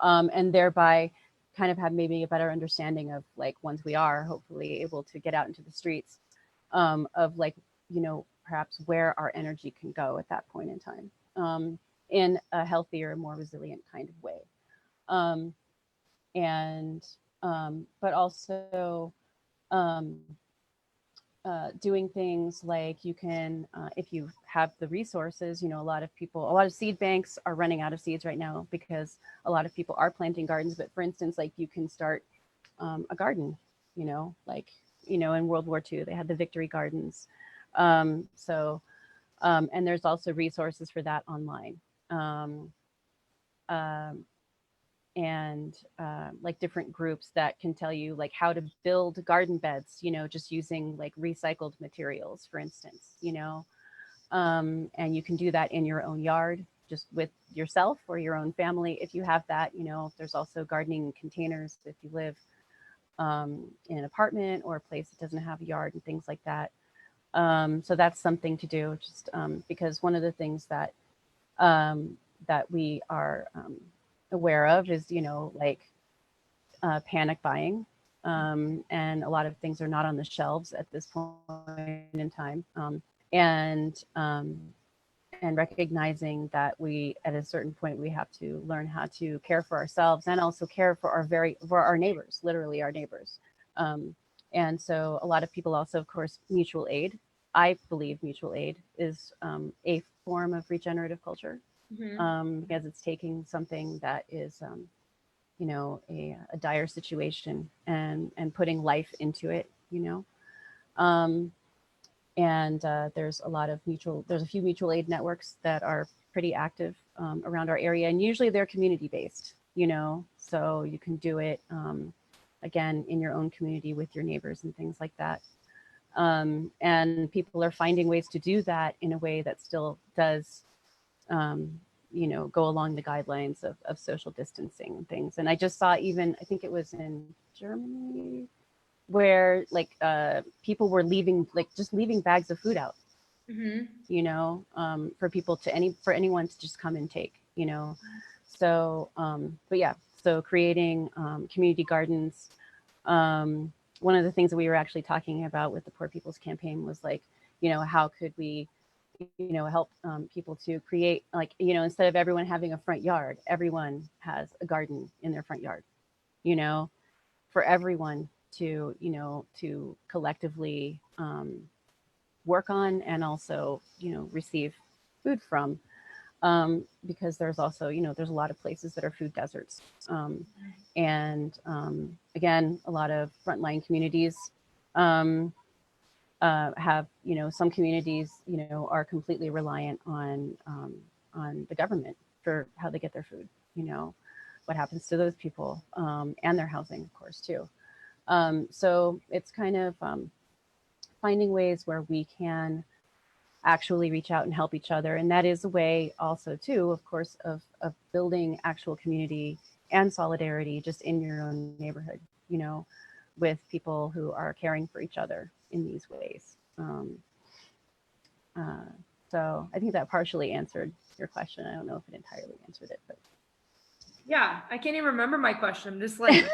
and thereby kind of have maybe a better understanding of, like, once we are hopefully able to get out into the streets, of, like, perhaps where our energy can go at that point in time, in a healthier, more resilient kind of way, um, and but also, um, doing things like you can, if you have the resources, a lot of people, a lot of seed banks are running out of seeds right now because a lot of people are planting gardens. But for instance, like you can start a garden, like, in World War II, they had the victory gardens. So, and there's also resources for that online. Um, um, and like different groups that can tell you like how to build garden beds, just using like recycled materials, for instance, and you can do that in your own yard, just with yourself or your own family if you have that. There's also gardening containers if you live in an apartment or a place that doesn't have a yard and things like that. So that's something to do, just because one of the things that we are aware of is, like panic buying. And a lot of things are not on the shelves at this point in time. And and recognizing that we, at a certain point, we have to learn how to care for ourselves and also care for our neighbors, literally our neighbors. Um, and so a lot of people also, of course, mutual aid. I believe mutual aid is a form of regenerative culture, Mm-hmm. because it's taking something that is, a dire situation and putting life into it, Um, and there's a few mutual aid networks that are pretty active around our area, and usually they're community based, so you can do it, again, in your own community with your neighbors and things like that. And people are finding ways to do that in a way that still does, um, go along the guidelines of social distancing and things. And I just saw, even, I think it was in Germany, where like people were leaving, like just leaving bags of food out, Mm-hmm. for people for anyone to just come and take, So, but yeah, so creating community gardens. One of the things that we were actually talking about with the Poor People's Campaign was like, how could we, help people to create, like, instead of everyone having a front yard, everyone has a garden in their front yard, you know, for everyone to, to collectively work on and also, receive food from. Because there's also, there's a lot of places that are food deserts. And again, a lot of frontline communities um, have, some communities, are completely reliant on the government for how they get their food. What happens to those people, and their housing, of course, too. So it's kind of finding ways where we can actually reach out and help each other. And that is a way also, too, of course, of building actual community and solidarity just in your own neighborhood, with people who are caring for each other in these ways. Uh, so I think that partially answered your question. I don't know if it entirely answered it, but Yeah, I can't even remember my question. I'm just like,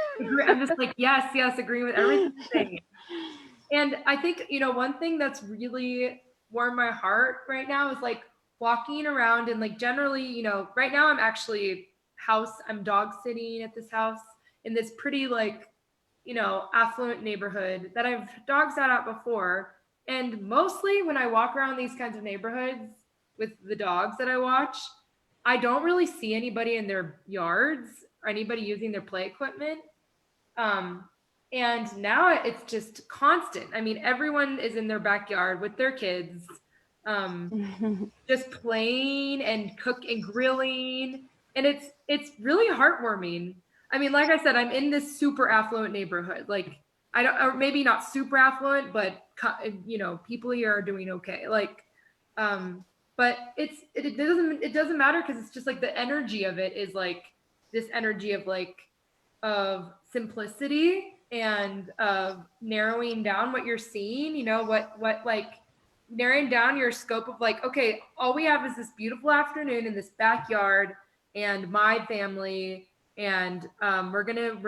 yes, yes, agreeing with everything you're saying. And I think, one thing that's really warmed my heart right now is like walking around and like generally, you know, right now I'm dog sitting at this house in this pretty like, you know, affluent neighborhood that I've dog sat at before. And mostly when I walk around these kinds of neighborhoods with the dogs that I watch, I don't really see anybody in their yards or anybody using their play equipment. Um, and now it's just constant. I mean, everyone is in their backyard with their kids, just playing and cook and grilling, and it's really heartwarming. I mean, like I said, I'm in this super affluent neighborhood. Like I don't, or maybe not super affluent, but you know, people here are doing okay. Like, but it doesn't matter because it's just like the energy of it is like this energy of like of simplicity and of narrowing down what you're seeing, you know, what like narrowing down your scope of like, okay, all we have is this beautiful afternoon in this backyard and my family, and we're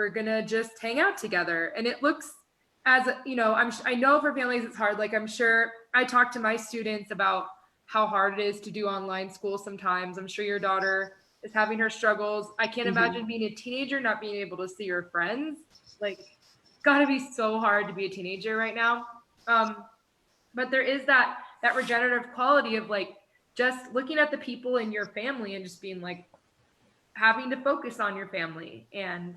gonna just hang out together. And it looks as you know, I know for families it's hard. Like I'm sure I talk to my students about how hard it is to do online school sometimes. I'm sure your daughter is having her struggles. I can't imagine being a teenager not being able to see your friends. Like, gotta be so hard to be a teenager right now. But there is that regenerative quality of like just looking at the people in your family and just being like having to focus on your family and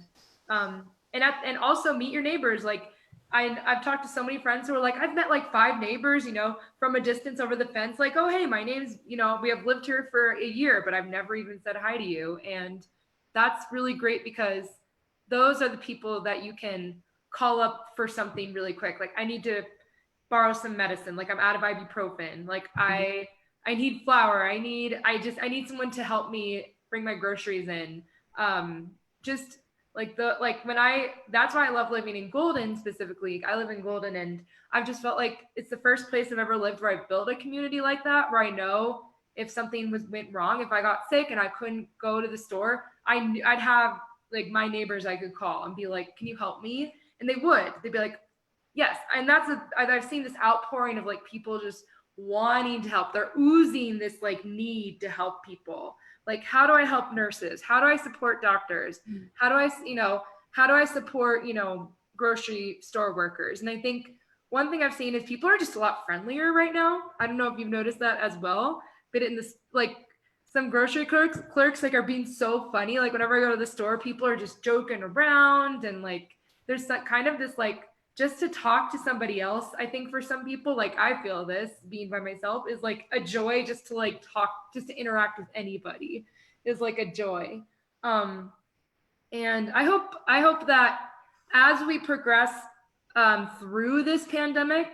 also meet your neighbors. Like I've talked to so many friends who are like, I've met like 5 neighbors, you know, from a distance over the fence. Like, oh hey, my name's, you know, we have lived here for a year, but I've never even said hi to you. And that's really great because those are the people that you can call up for something really quick. Like I need to borrow some medicine. Like I'm out of ibuprofen. Like I need flour. I need someone to help me bring my groceries in. Just like the like when I that's why I love living in Golden specifically. I live in Golden and I've just felt like it's the first place I've ever lived where I've built a community like that, where I know if something went wrong, if I got sick and I couldn't go to the store, I'd have like my neighbors I could call and be like, can you help me? And they would. They'd be like, yes. And I've seen this outpouring of like people just wanting to help. They're oozing this like need to help people. Like, how do I help nurses? How do I support doctors? How do I, you know, how do I support, you know, grocery store workers? And I think one thing I've seen is people are just a lot friendlier right now. I don't know if you've noticed that as well, but in this, like, some grocery clerks like are being so funny. Like whenever I go to the store, people are just joking around and like there's that kind of this like just to talk to somebody else. I think for some people, like I feel this being by myself is like a joy. Just to like talk, just to interact with anybody is like a joy. um and I hope that as we progress through this pandemic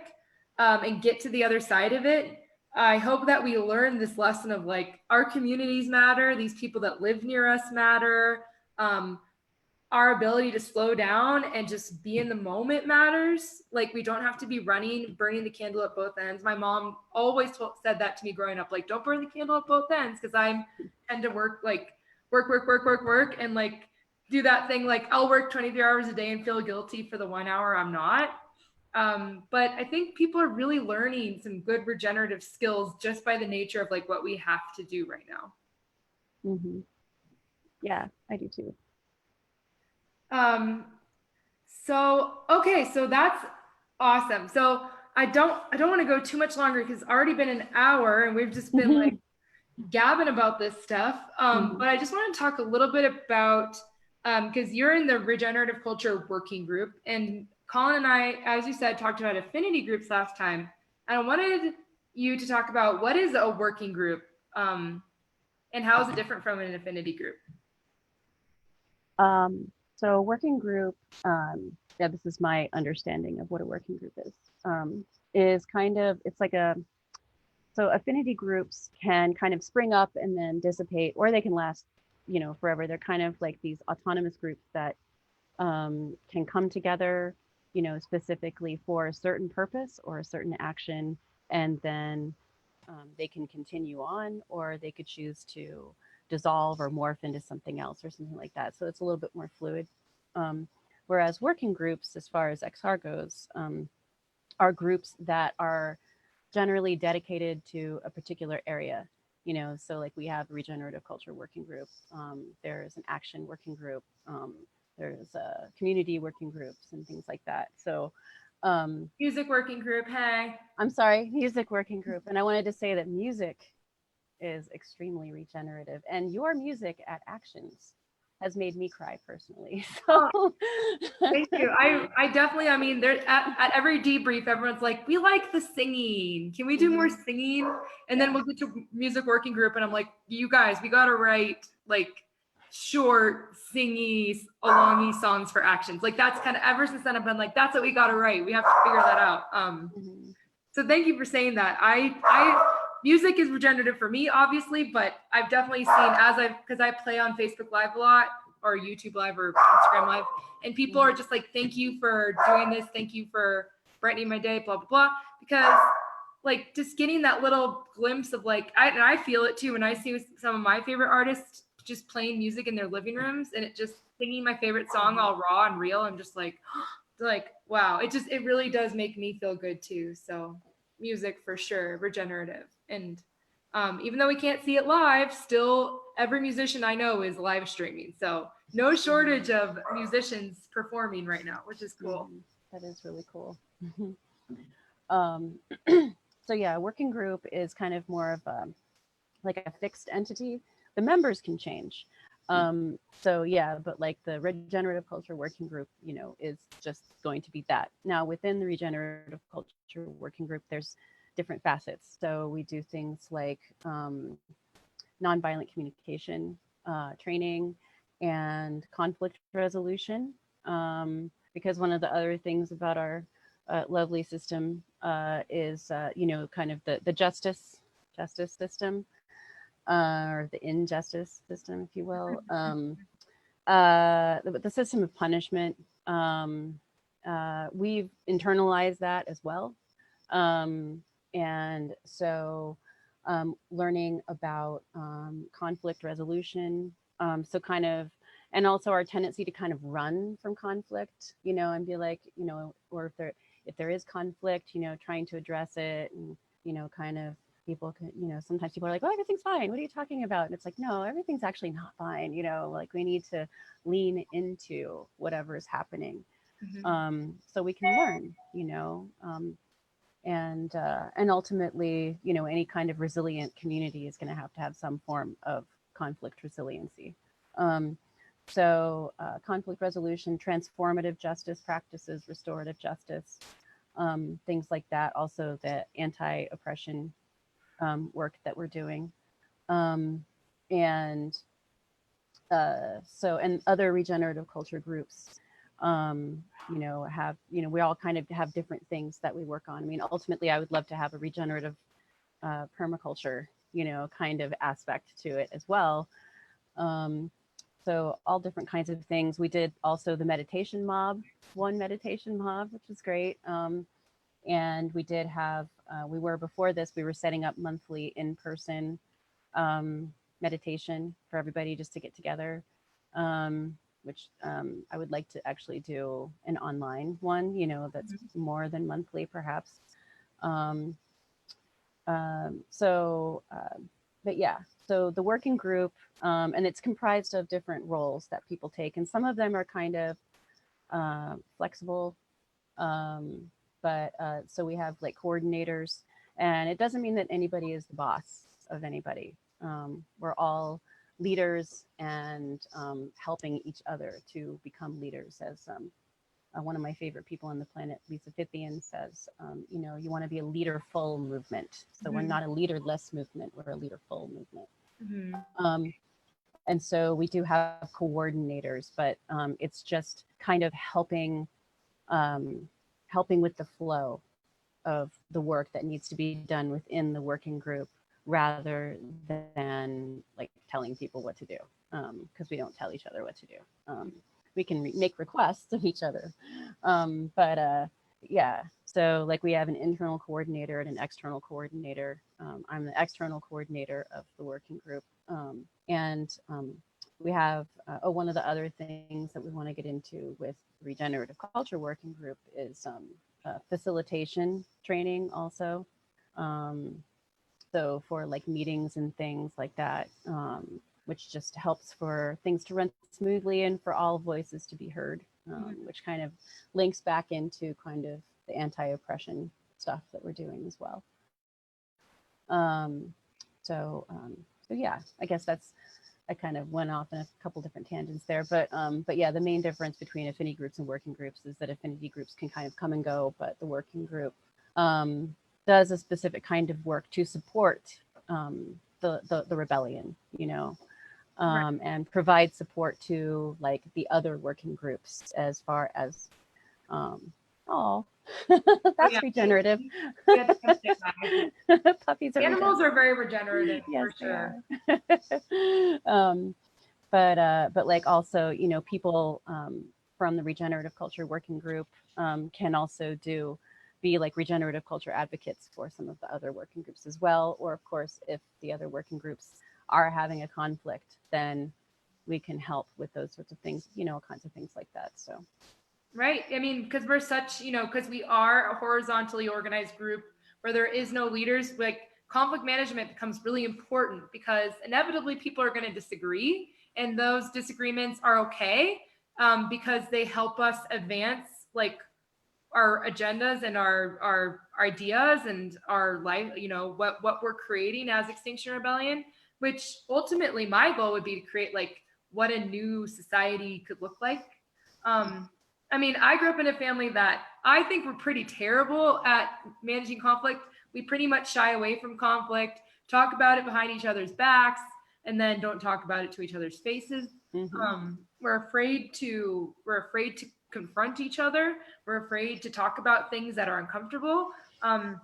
and get to the other side of it, I hope that we learn this lesson of like our communities matter, these people that live near us matter. um, our ability to slow down and just be in the moment matters. Like we don't have to be running, burning the candle at both ends. My mom always said that to me growing up, like don't burn the candle at both ends, because I tend to work like work, and like do that thing like I'll work 23 hours a day and feel guilty for the 1 hour I'm not. But I think people are really learning some good regenerative skills just by the nature of like what we have to do right now. Yeah, I do too. Um, so okay, so that's awesome. So I don't want to go too much longer because it's already been an hour and we've just been like gabbing about this stuff. But I just want to talk a little bit about because you're in the regenerative culture working group, and Colin and I, as you said, talked about affinity groups last time. And I wanted you to talk about what is a working group and how is it different from an affinity group? So working group, yeah, this is my understanding of what a working group is kind of, it's like so affinity groups can kind of spring up and then dissipate, or they can last, you know, forever. They're kind of like these autonomous groups that can come together, you know, specifically for a certain purpose or a certain action, and then they can continue on, or they could choose to dissolve or morph into something else or something like that. So it's a little bit more fluid. Whereas working groups, as far as XR goes, are groups that are generally dedicated to a particular area. you know, so like we have a regenerative culture working group. There's an action working group. There's community working groups and things like that. So Music working group. Hey. I'm sorry, music working group. And I wanted to say that music is extremely regenerative, and your music at Actions has made me cry personally. Oh, So thank you. I definitely, I mean, there at every debrief, everyone's like, we like the singing. Can we do more singing? And then we'll get to music working group, and I'm like, you guys, we gotta write like short, singy, alongy songs for Actions. Like that's kind of ever since then I've been like, that's what we gotta write. We have to figure that out. So thank you for saying that. I music is regenerative for me, obviously, but I've definitely seen because I play on Facebook Live a lot or YouTube Live or Instagram Live, and people are just like, thank you for doing this, thank you for brightening my day, blah blah blah. Because like just getting that little glimpse of like, I feel it too when I see some of my favorite artists just playing music in their living rooms and it just singing my favorite song all raw and real. I'm just like wow, it really does make me feel good too. So music for sure, regenerative. And even though we can't see it live, still every musician I know is live streaming. So no shortage of musicians performing right now, which is cool. That is really cool. So yeah, a working group is kind of more of like a fixed entity. The members can change. So yeah, but like the regenerative culture working group, you know, is just going to be that. Now within the regenerative culture working group, there's different facets. So we do things like nonviolent communication training and conflict resolution. Because one of the other things about our lovely system is, you know, kind of the justice system, or the injustice system, if you will. The system of punishment. We've internalized that as well. And so learning about conflict resolution. So kind of, and also our tendency to kind of run from conflict, you know, and be like, you know, or if there is conflict, you know, trying to address it, and, you know, kind of people can, you know, sometimes people are like, oh, everything's fine. What are you talking about? And it's like, no, everything's actually not fine. You know, like we need to lean into whatever is happening. So we can learn, you know, and ultimately, you know, any kind of resilient community is going to have some form of conflict resiliency. So conflict resolution, transformative justice practices, restorative justice, things like that. Also the anti-oppression work that we're doing. And so, and other regenerative culture groups, you know, have, you know, we all kind of have different things that we work on. I mean, ultimately, I would love to have a regenerative permaculture, you know, kind of aspect to it as well. So all different kinds of things. We did also the meditation mob, one meditation mob, which was great. And we did have, we were before this, we were setting up monthly in-person meditation for everybody just to get together, which I would like to actually do an online one, you know, that's more than monthly perhaps. But yeah, so the working group, and it's comprised of different roles that people take, and some of them are kind of flexible. But so we have like coordinators, and it doesn't mean that anybody is the boss of anybody. We're all leaders and helping each other to become leaders. As one of my favorite people on the planet, Lisa Fithian, says, you know, you want to be a leaderful movement. So we're not a leaderless movement, we're a leaderful movement. And so we do have coordinators, but it's just kind of helping with the flow of the work that needs to be done within the working group, rather than like telling people what to do, because we don't tell each other what to do. We can make requests of each other, but yeah. So like we have an internal coordinator and an external coordinator. I'm the external coordinator of the working group, and we have one of the other things that we want to get into with regenerative culture working group is facilitation training also. So for like meetings and things like that, which just helps for things to run smoothly and for all voices to be heard, which kind of links back into kind of the anti-oppression stuff that we're doing as well. Um, so yeah, I guess that's, I kind of went off in a couple different tangents there, but yeah, the main difference between affinity groups and working groups is that affinity groups can kind of come and go, but the working group does a specific kind of work to support the rebellion, you know, and provide support to like the other working groups as far as that's yeah. regenerative. Puppies are Animals are very regenerative, yes, for sure. they are. But like also, you know, people from the regenerative culture working group can also be like regenerative culture advocates for some of the other working groups as well. Or of course, if the other working groups are having a conflict, then we can help with those sorts of things, you know, kinds of things like that. So right. I mean, because we're such, you know, because we are a horizontally organized group where there is no leaders, like conflict management becomes really important because inevitably people are going to disagree, and those disagreements are okay, because they help us advance like our agendas and our ideas and our life, you know, what we're creating as Extinction Rebellion, which ultimately my goal would be to create like what a new society could look like. I mean, I grew up in a family that I think we're pretty terrible at managing conflict. We pretty much shy away from conflict, talk about it behind each other's backs, and then don't talk about it to each other's faces. We're afraid to confront each other. We're afraid to talk about things that are uncomfortable. And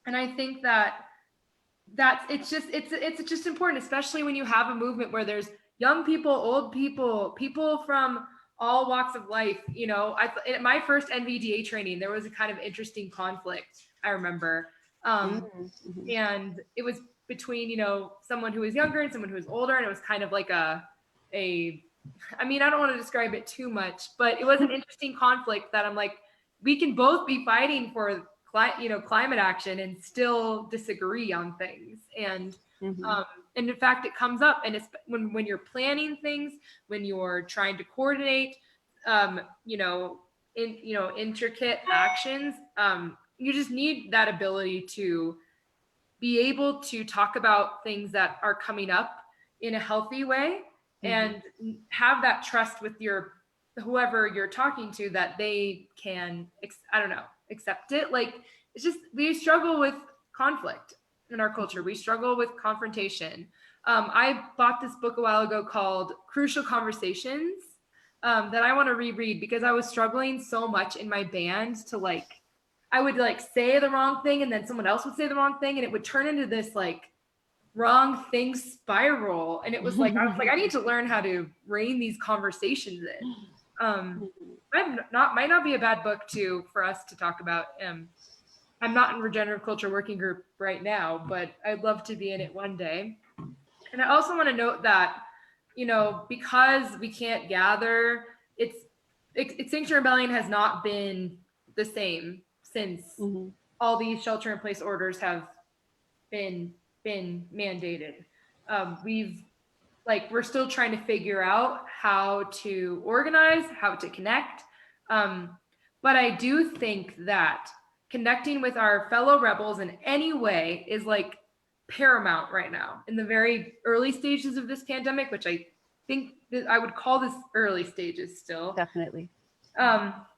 I think that's it's just important, especially when you have a movement where there's young people, old people, people from all walks of life. You know, in my first NVDA training, there was a kind of interesting conflict, I remember. And it was between, you know, someone who was younger and someone who was older, and it was kind of like I mean, I don't want to describe it too much, but it was an interesting conflict that I'm like, we can both be fighting for climate action and still disagree on things. And and in fact, it comes up, and it's when you're planning things, when you're trying to coordinate, intricate actions, you just need that ability to be able to talk about things that are coming up in a healthy way, and have that trust with whoever you're talking to, that they can, accept it. Like, it's just, we struggle with conflict in our culture. We struggle with confrontation. I bought this book a while ago called Crucial Conversations, that I want to reread, because I was struggling so much in my band to like, I would like say the wrong thing and then someone else would say the wrong thing, and it would turn into this like wrong thing spiral. And it was like, I was like, I need to learn how to rein these conversations in. Might not be a bad book for us to talk about. I'm not in regenerative culture working group right now, but I'd love to be in it one day. And I also want to note that, you know, because we can't gather, Extinction Rebellion has not been the same since all these shelter in place orders have been mandated. We're still trying to figure out how to organize, how to connect. But I do think that connecting with our fellow rebels in any way is like paramount right now in the very early stages of this pandemic, which I think that I would call this early stages still. Definitely.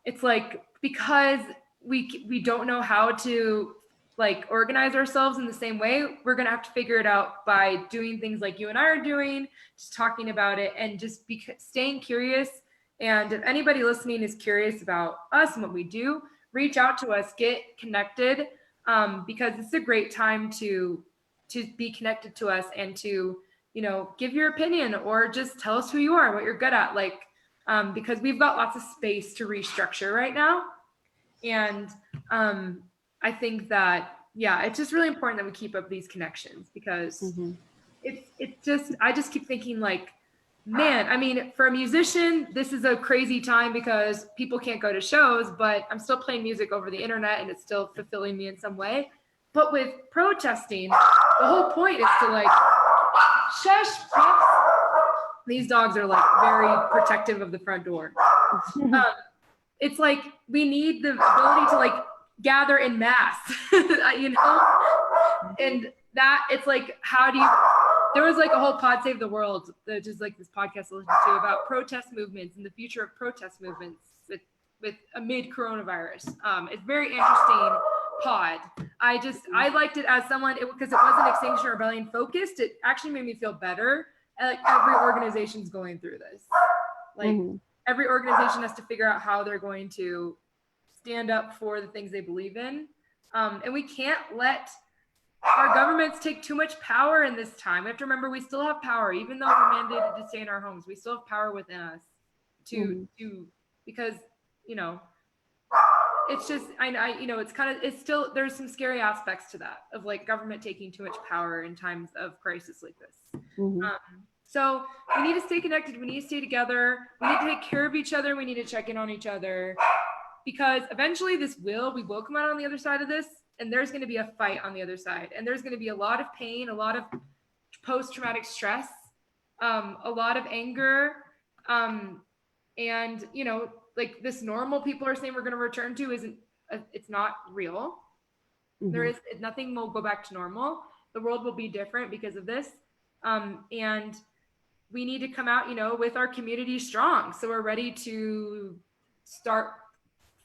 It's like, because we don't know how to like organize ourselves in the same way, we're gonna have to figure it out by doing things like you and I are doing, just talking about it, and just staying curious. And if anybody listening is curious about us and what we do, reach out to us, get connected, because it's a great time to be connected to us and to, you know, give your opinion or just tell us who you are, what you're good at, like, because we've got lots of space to restructure right now. And I think that, yeah, it's just really important that we keep up these connections, because it's just, I just keep thinking like, man, I mean, for a musician, this is a crazy time because people can't go to shows, but I'm still playing music over the internet and it's still fulfilling me in some way. But with protesting, the whole point is to like, shush, pups. These dogs are like very protective of the front door. It's like we need the ability to like gather in mass, you know? And that it's like, how do you, there was like a whole Pod Save the World, that just like this podcast I listened to about protest movements and the future of protest movements with amid coronavirus. It's very interesting pod. I liked it as someone, because it wasn't Extinction Rebellion focused. It actually made me feel better. Like every organization's going through this. Like every organization has to figure out how they're going to stand up for the things they believe in. And we can't let our governments take too much power in this time. We have to remember we still have power, even though we're mandated to stay in our homes. We still have power within us to because, you know, it's just, you know, it's kind of, it's still, there's some scary aspects to that of like government taking too much power in times of crisis like this. So we need to stay connected. We need to stay together. We need to take care of each other. We need to check in on each other, because eventually we will come out on the other side of this, and there's going to be a fight on the other side. And there's going to be a lot of pain, a lot of post-traumatic stress, a lot of anger. And, you know, like this normal people are saying we're going to return to it's not real. There is nothing will go back to normal. The world will be different because of this. And we need to come out, you know, with our community strong. So we're ready to start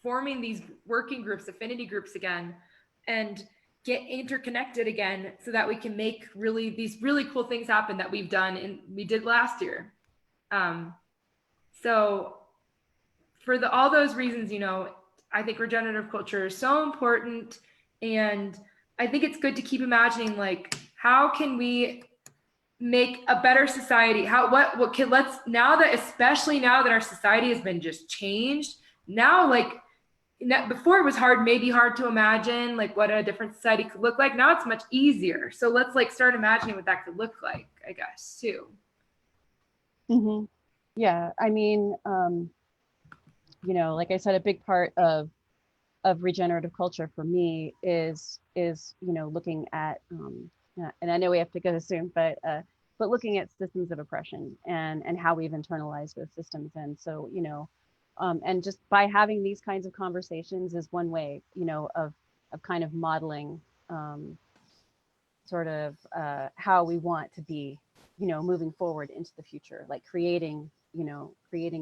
forming these working groups, affinity groups again, and get interconnected again, so that we can make these really cool things happen that we've done and we did last year. So for all those reasons, you know, I think regenerative culture is so important. And I think it's good to keep imagining, like, how can we make a better society? Especially now that our society has been just changed. Now, like, before it was maybe hard to imagine like what a different society could look like. Now it's much easier. So let's like start imagining what that could look like, I guess, too. Yeah, I mean, you know, like I said, a big part of regenerative culture for me is you know, looking at and I know we have to go soon, but looking at systems of oppression and how we've internalized those systems. And so, you know, and just by having these kinds of conversations is one way, you know, of kind of modeling sort of how we want to be, you know, moving forward into the future, like creating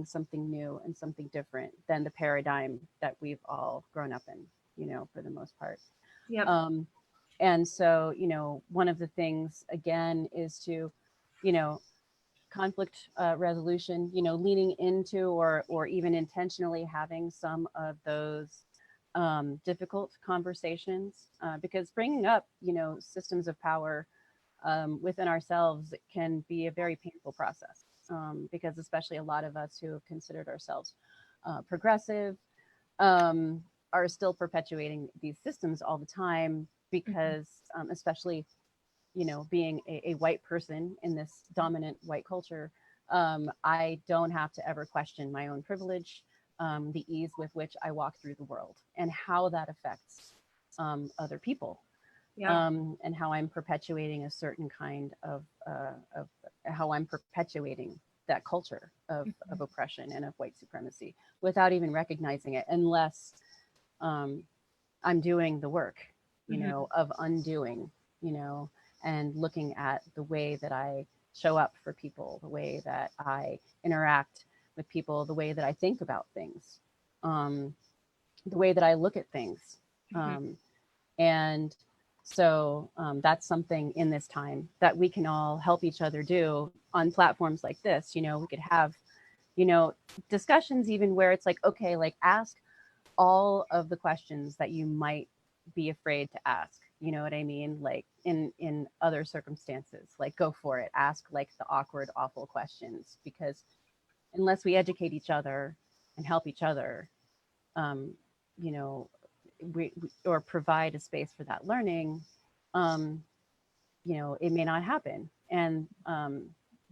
something new and something different than the paradigm that we've all grown up in, you know, for the most part. And so, you know, one of the things again is to, you know, conflict resolution, you know, leaning into or even intentionally having some of those difficult conversations, because bringing up, you know, systems of power within ourselves can be a very painful process, because especially a lot of us who have considered ourselves progressive are still perpetuating these systems all the time, because especially, you know, being a white person in this dominant white culture, I don't have to ever question my own privilege, the ease with which I walk through the world, and how that affects other people, and how I'm perpetuating a certain kind of how I'm perpetuating that culture of oppression and of white supremacy without even recognizing it, unless I'm doing the work, you know, of undoing, you know, and looking at the way that I show up for people, the way that I interact with people, the way that I think about things, the way that I look at things. And so that's something in this time that we can all help each other do on platforms like this. You know, we could have, you know, discussions even where it's like, okay, like ask all of the questions that you might be afraid to ask. You know what I mean? Like in other circumstances, like go for it. Ask like the awkward, awful questions, because unless we educate each other and help each other, you know, we or provide a space for that learning, you know, it may not happen. And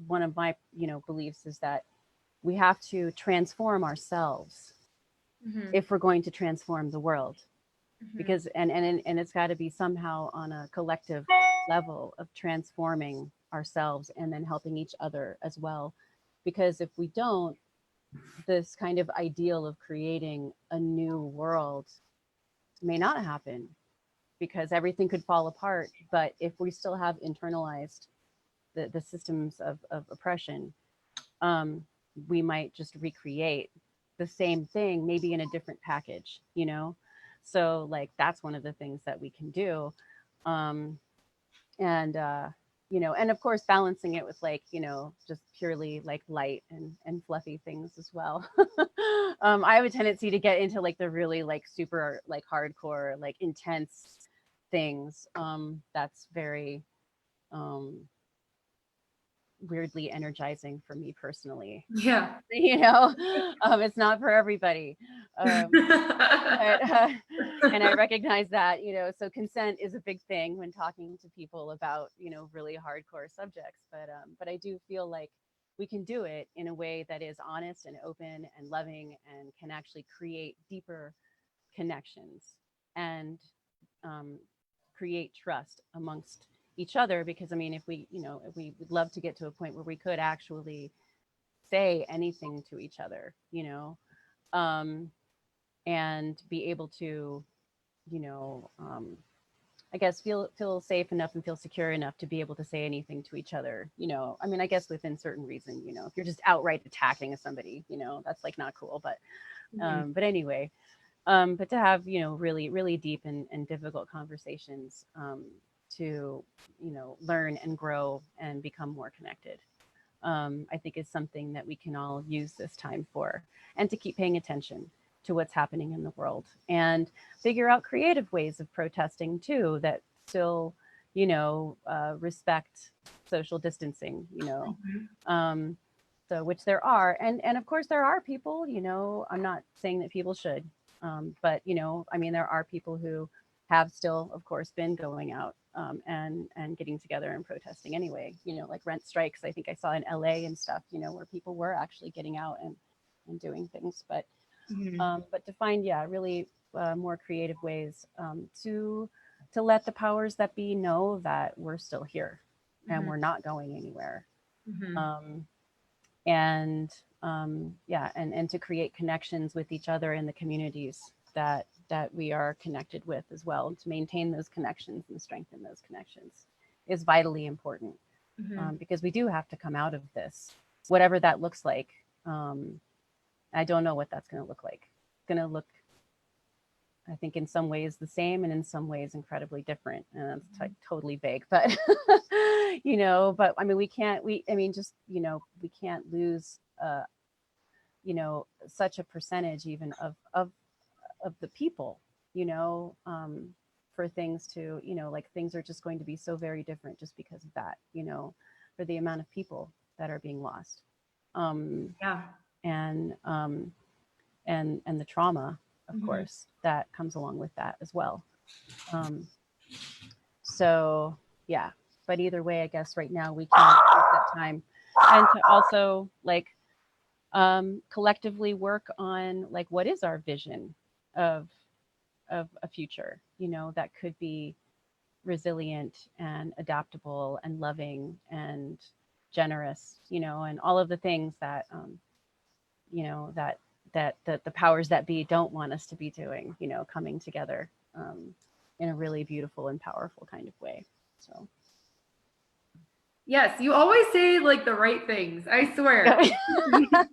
one of my, you know, beliefs is that we have to transform ourselves if we're going to transform the world. because and it's got to be somehow on a collective level of transforming ourselves and then helping each other as well. Because if we don't, this kind of ideal of creating a new world may not happen, because everything could fall apart. But if we still have internalized the systems of oppression, um, we might just recreate the same thing, maybe in a different package, you know? So, like, that's one of the things that we can do. Um, and, you know, and of course, balancing it with, like, you know, just purely like light and fluffy things as well. I have a tendency to get into like the really like super like hardcore, like intense things. That's very, um, weirdly energizing for me personally. Yeah. You know, it's not for everybody. But and I recognize that, you know, so consent is a big thing when talking to people about, you know, really hardcore subjects. But I do feel like we can do it in a way that is honest and open and loving and can actually create deeper connections and, um, create trust amongst each other. Because I mean, if we, you know, if we would love to get to a point where we could actually say anything to each other, you know, um, and be able to, you know, I guess feel safe enough and feel secure enough to be able to say anything to each other. You know, I mean, I guess within certain reason. You know, if you're just outright attacking somebody, you know, that's like not cool. But anyway, but to have, you know, really deep and difficult conversations, to, you know, learn and grow and become more connected, I think is something that we can all use this time for, and to keep paying attention to what's happening in the world and figure out creative ways of protesting too that still, you know, respect social distancing, you know. Um, so, which there are, and of course there are people, you know, I'm not saying that people should, but you know, I mean, there are people who have still, of course, been going out, and getting together and protesting anyway. You know, like rent strikes. I think I saw in LA and stuff. You know, where people were actually getting out and doing things. But to find, yeah, really, more creative ways, to let the powers that be know that we're still here and we're not going anywhere. Um, and yeah, and to create connections with each other in the communities that we are connected with as well. To maintain those connections and strengthen those connections is vitally important, because we do have to come out of this, whatever that looks like. I don't know what that's going to look like. It's going to look, I think, in some ways the same, and in some ways incredibly different. And that's totally vague, but you know, but I mean, I mean, just, you know, we can't lose, you know, such a percentage even of the people, you know, for things to, you know, like things are just going to be so very different just because of that, you know, for the amount of people that are being lost. Yeah. And and the trauma, of course, that comes along with that as well. Um, so yeah, but either way, I guess right now we can take that time and to also like, collectively work on like what is our vision of a future, you know, that could be resilient and adaptable and loving and generous, you know, and all of the things that, you know, that the powers that be don't want us to be doing, you know, coming together, in a really beautiful and powerful kind of way. So Yes, you always say like the right things. I swear. In well,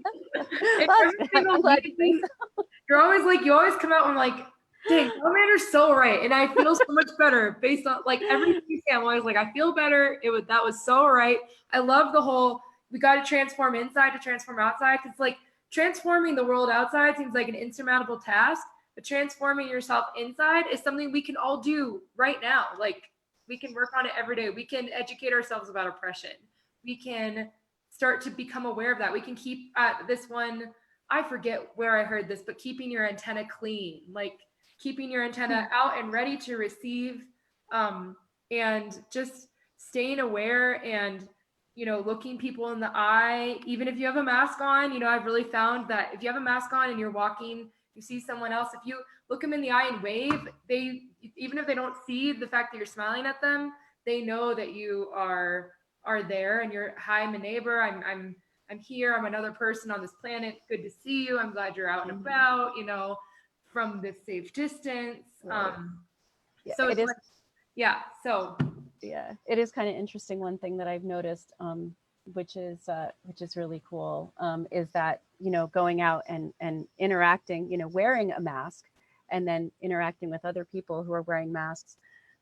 every I'm single glad you think meeting, so. you're always like, you always come out and like, dang, Salamander's so right. And I feel so much better based on like everything you say. I'm always like, I feel better. That was so right. I love the whole, we got to transform inside to transform outside. Cause like transforming the world outside seems like an insurmountable task, but transforming yourself inside is something we can all do right now. Like we can work on it every day. We can educate ourselves about oppression. We can start to become aware of that. We can keep this one, I forget where I heard this, but keeping your antenna clean, like keeping your antenna out and ready to receive, and just staying aware and, you know, looking people in the eye, even if you have a mask on. You know, I've really found that if you have a mask on and you're walking you see someone else, if you look them in the eye and wave, they, even if they don't see the fact that you're smiling at them, they know that you are there, and you're, hi, I'm a neighbor. I'm here. I'm another person on this planet. Good to see you. I'm glad you're out and about, you know, from this safe distance. Right. Yeah, So it it's is. like, yeah. So Yeah, it is kind of interesting. One thing that I've noticed, which is really cool, is that, you know, going out and interacting, you know, wearing a mask, and then interacting with other people who are wearing masks.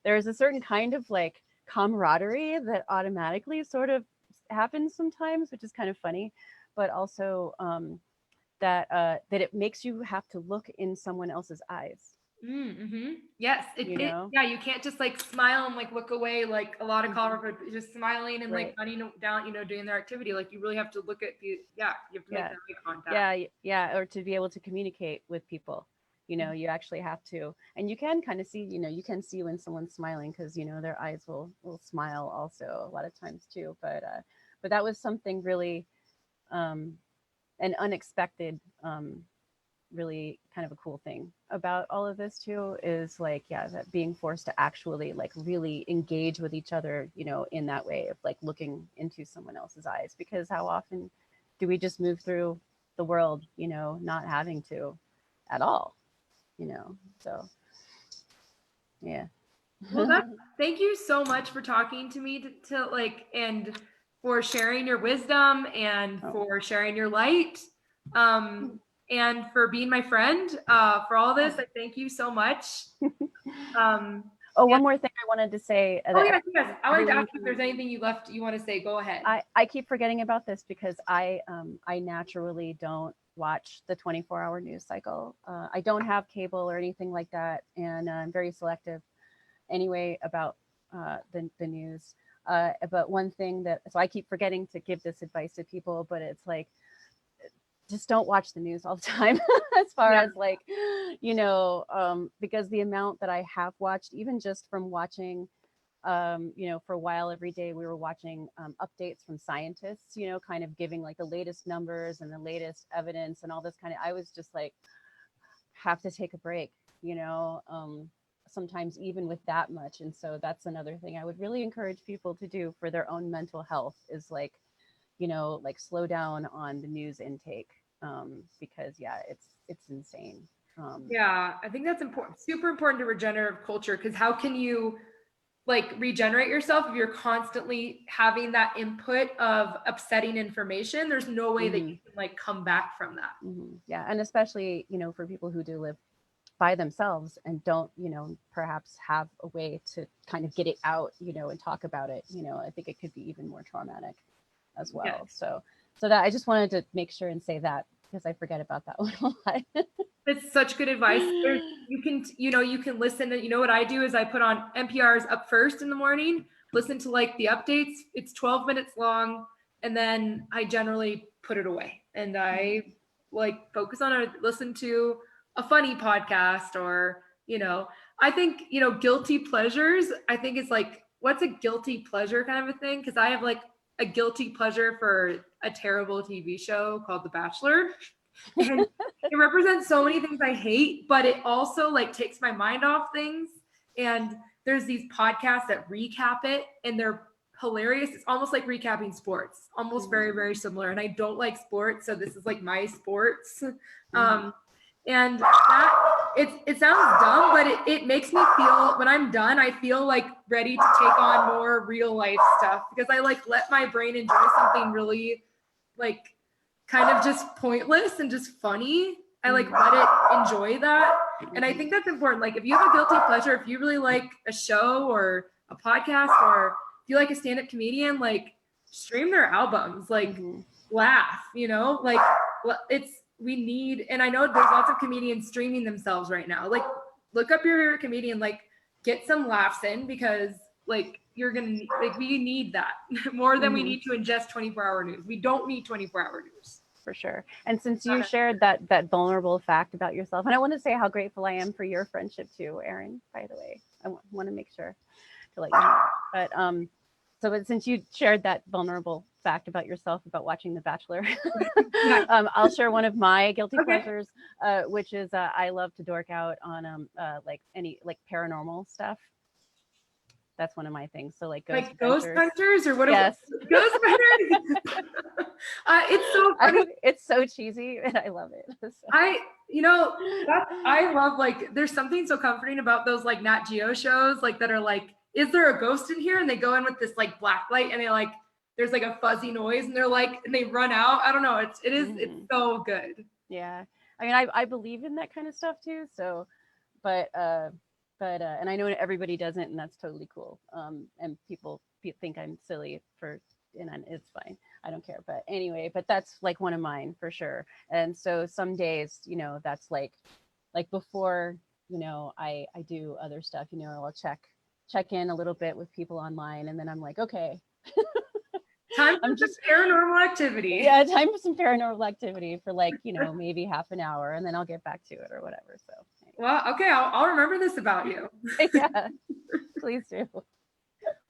There is a certain kind of like camaraderie that automatically sort of happens sometimes, which is kind of funny, but also that it makes you have to look in someone else's eyes. mm-hmm. Yes, You know, yeah, you can't just like smile and like look away like a lot of Colorado, just smiling and like right? running down, you know, doing their activity. Like you really have to look at the, yeah, you have to make Yeah. that eye contact. Yeah, or to be able to communicate with people, you know, you actually have to, and you can kind of see, you know, you can see when someone's smiling, because, you know, their eyes will smile also a lot of times too. But that was something really um an unexpected, really kind of a cool thing about all of this too, is like, yeah, that being forced to actually like really engage with each other, you know, in that way of like looking into someone else's eyes. Because how often do we just move through the world, you know, not having to at all, you know? So yeah. Well, that, thank you so much for talking to me to like, and for sharing your wisdom, and Oh. for sharing your light, and for being my friend, for all this. I thank you so much. Um, Oh, and, one more thing I wanted to say. oh yes, yes. I wanted to Everyone ask you if there's anything you want to say. Go ahead. I keep forgetting about this because I naturally don't watch the 24-hour news cycle. I don't have cable or anything like that, and I'm very selective anyway about the news. But one thing that, so I keep forgetting to give this advice to people, but it's like, just don't watch the news all the time. As far as like, you know, because the amount that I have watched, even just from watching, you know, for a while every day we were watching updates from scientists, you know, kind of giving like the latest numbers and the latest evidence and all this kind of, I was just like, have to take a break, you know, sometimes even with that much. And so that's another thing I would really encourage people to do for their own mental health, is like, you know, like slow down on the news intake, because yeah, it's insane. Yeah, I think that's important, super important to regenerative culture, because how can you like regenerate yourself if you're constantly having that input of upsetting information? There's no way that you can like come back from that. Yeah, and especially, you know, for people who do live by themselves and don't, you know, perhaps have a way to kind of get it out, you know, and talk about it, you know, I think it could be even more traumatic as Yeah. well. So that I just wanted to make sure and say that, because I forget about that one a lot. It's such good advice. You can, you know, you can listen to, you know, what I do is I put on NPR's Up First in the morning, listen to like the updates. It's 12 minutes long. And then I generally put it away, and I like focus on it, listen to a funny podcast, or, you know, I think, you know, guilty pleasures, I think it's like, what's a guilty pleasure kind of a thing? Cause I have like a guilty pleasure for a terrible TV show called The Bachelor. And it represents so many things I hate, but it also like takes my mind off things. And there's these podcasts that recap it, and they're hilarious. It's almost like recapping sports, almost very, very similar. And I don't like sports, so this is like my sports. And that, it sounds dumb, but it makes me feel, when I'm done, I feel like ready to take on more real life stuff, because I like let my brain enjoy something really like kind of just pointless and just funny. I like let it enjoy that. And I think that's important. Like if you have a guilty pleasure, if you really like a show or a podcast, or if you like a stand-up comedian, like stream their albums, like laugh, you know, like it's, we need, and I know there's lots of comedians streaming themselves right now. Like look up your favorite comedian, like get some laughs in, because like you're gonna, like we need that more than we need to ingest 24-hour news. We don't need 24-hour news. For sure. And since you shared that vulnerable fact about yourself, and I want to say how grateful I am for your friendship too, Erinn, by the way. I want to make sure to let you know. But since you shared that vulnerable fact about yourself about watching The Bachelor. Yeah. I'll share one of my guilty Okay. pleasures, which is I love to dork out on like any like paranormal stuff. That's one of my things. So like ghost Like ghost adventures. hunters or what? Yes. Ghost hunters. It's so funny. It's so cheesy and I love it. So. I love, like, there's something so comforting about those like Nat Geo shows, like that are like, is there a ghost in here? And they go in with this like black light and they like, there's like a fuzzy noise and they're like, and they run out. I don't know. It's so good. Yeah. I mean, I believe in that kind of stuff too. So, but and I know everybody doesn't, and that's totally cool. And people think I'm silly and it's fine. I don't care. But anyway, but that's like one of mine for sure. And so some days, that's like before, I do other stuff, I'll check in a little bit with people online, and then I'm like, okay. Time for some paranormal activity. Yeah, time for some paranormal activity for like, maybe half an hour, and then I'll get back to it or whatever. So. Well, okay, I'll remember this about you. Yeah, please do.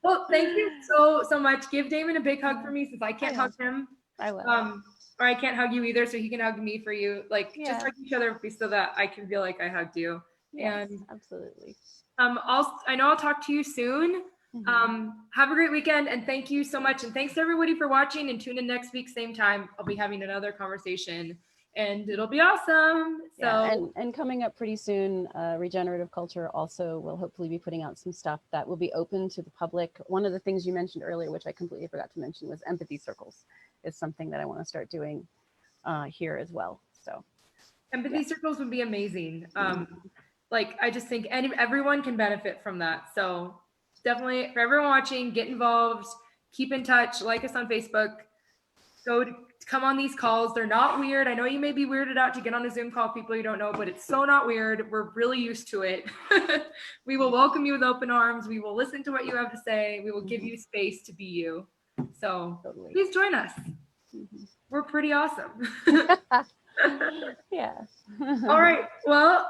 Well, thank you so much. Give Damon a big hug for me, since I can't hug him. I will. Or I can't hug you either, so he can hug me for you. Like, Yeah. just hug each other so that I can feel like I hugged you. Yes, and absolutely. I know I'll talk to you soon. Have a great weekend, and thank you so much. And thanks to everybody for watching, and tune in next week, same time. I'll be having another conversation, and it'll be awesome. So yeah, and coming up pretty soon, Regenerative Culture also will hopefully be putting out some stuff that will be open to the public. One of the things you mentioned earlier, which I completely forgot to mention, was empathy circles. Is something that I want to start doing here as well. So empathy circles would be amazing. Like, I just think everyone can benefit from that. So definitely, for everyone watching, get involved, keep in touch, like us on Facebook, come on these calls. They're not weird. I know you may be weirded out to get on a Zoom call with people you don't know, but it's so not weird. We're really used to it. We will welcome you with open arms. We will listen to what you have to say. We will give you space to be you. So please join us. We're pretty awesome. Yeah. All right. Well,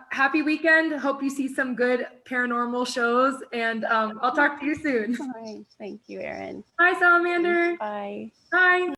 happy weekend. Hope you see some good paranormal shows, and I'll talk to you soon. All right. Thank you, Erinn. Bye, Salamander. Bye. Bye.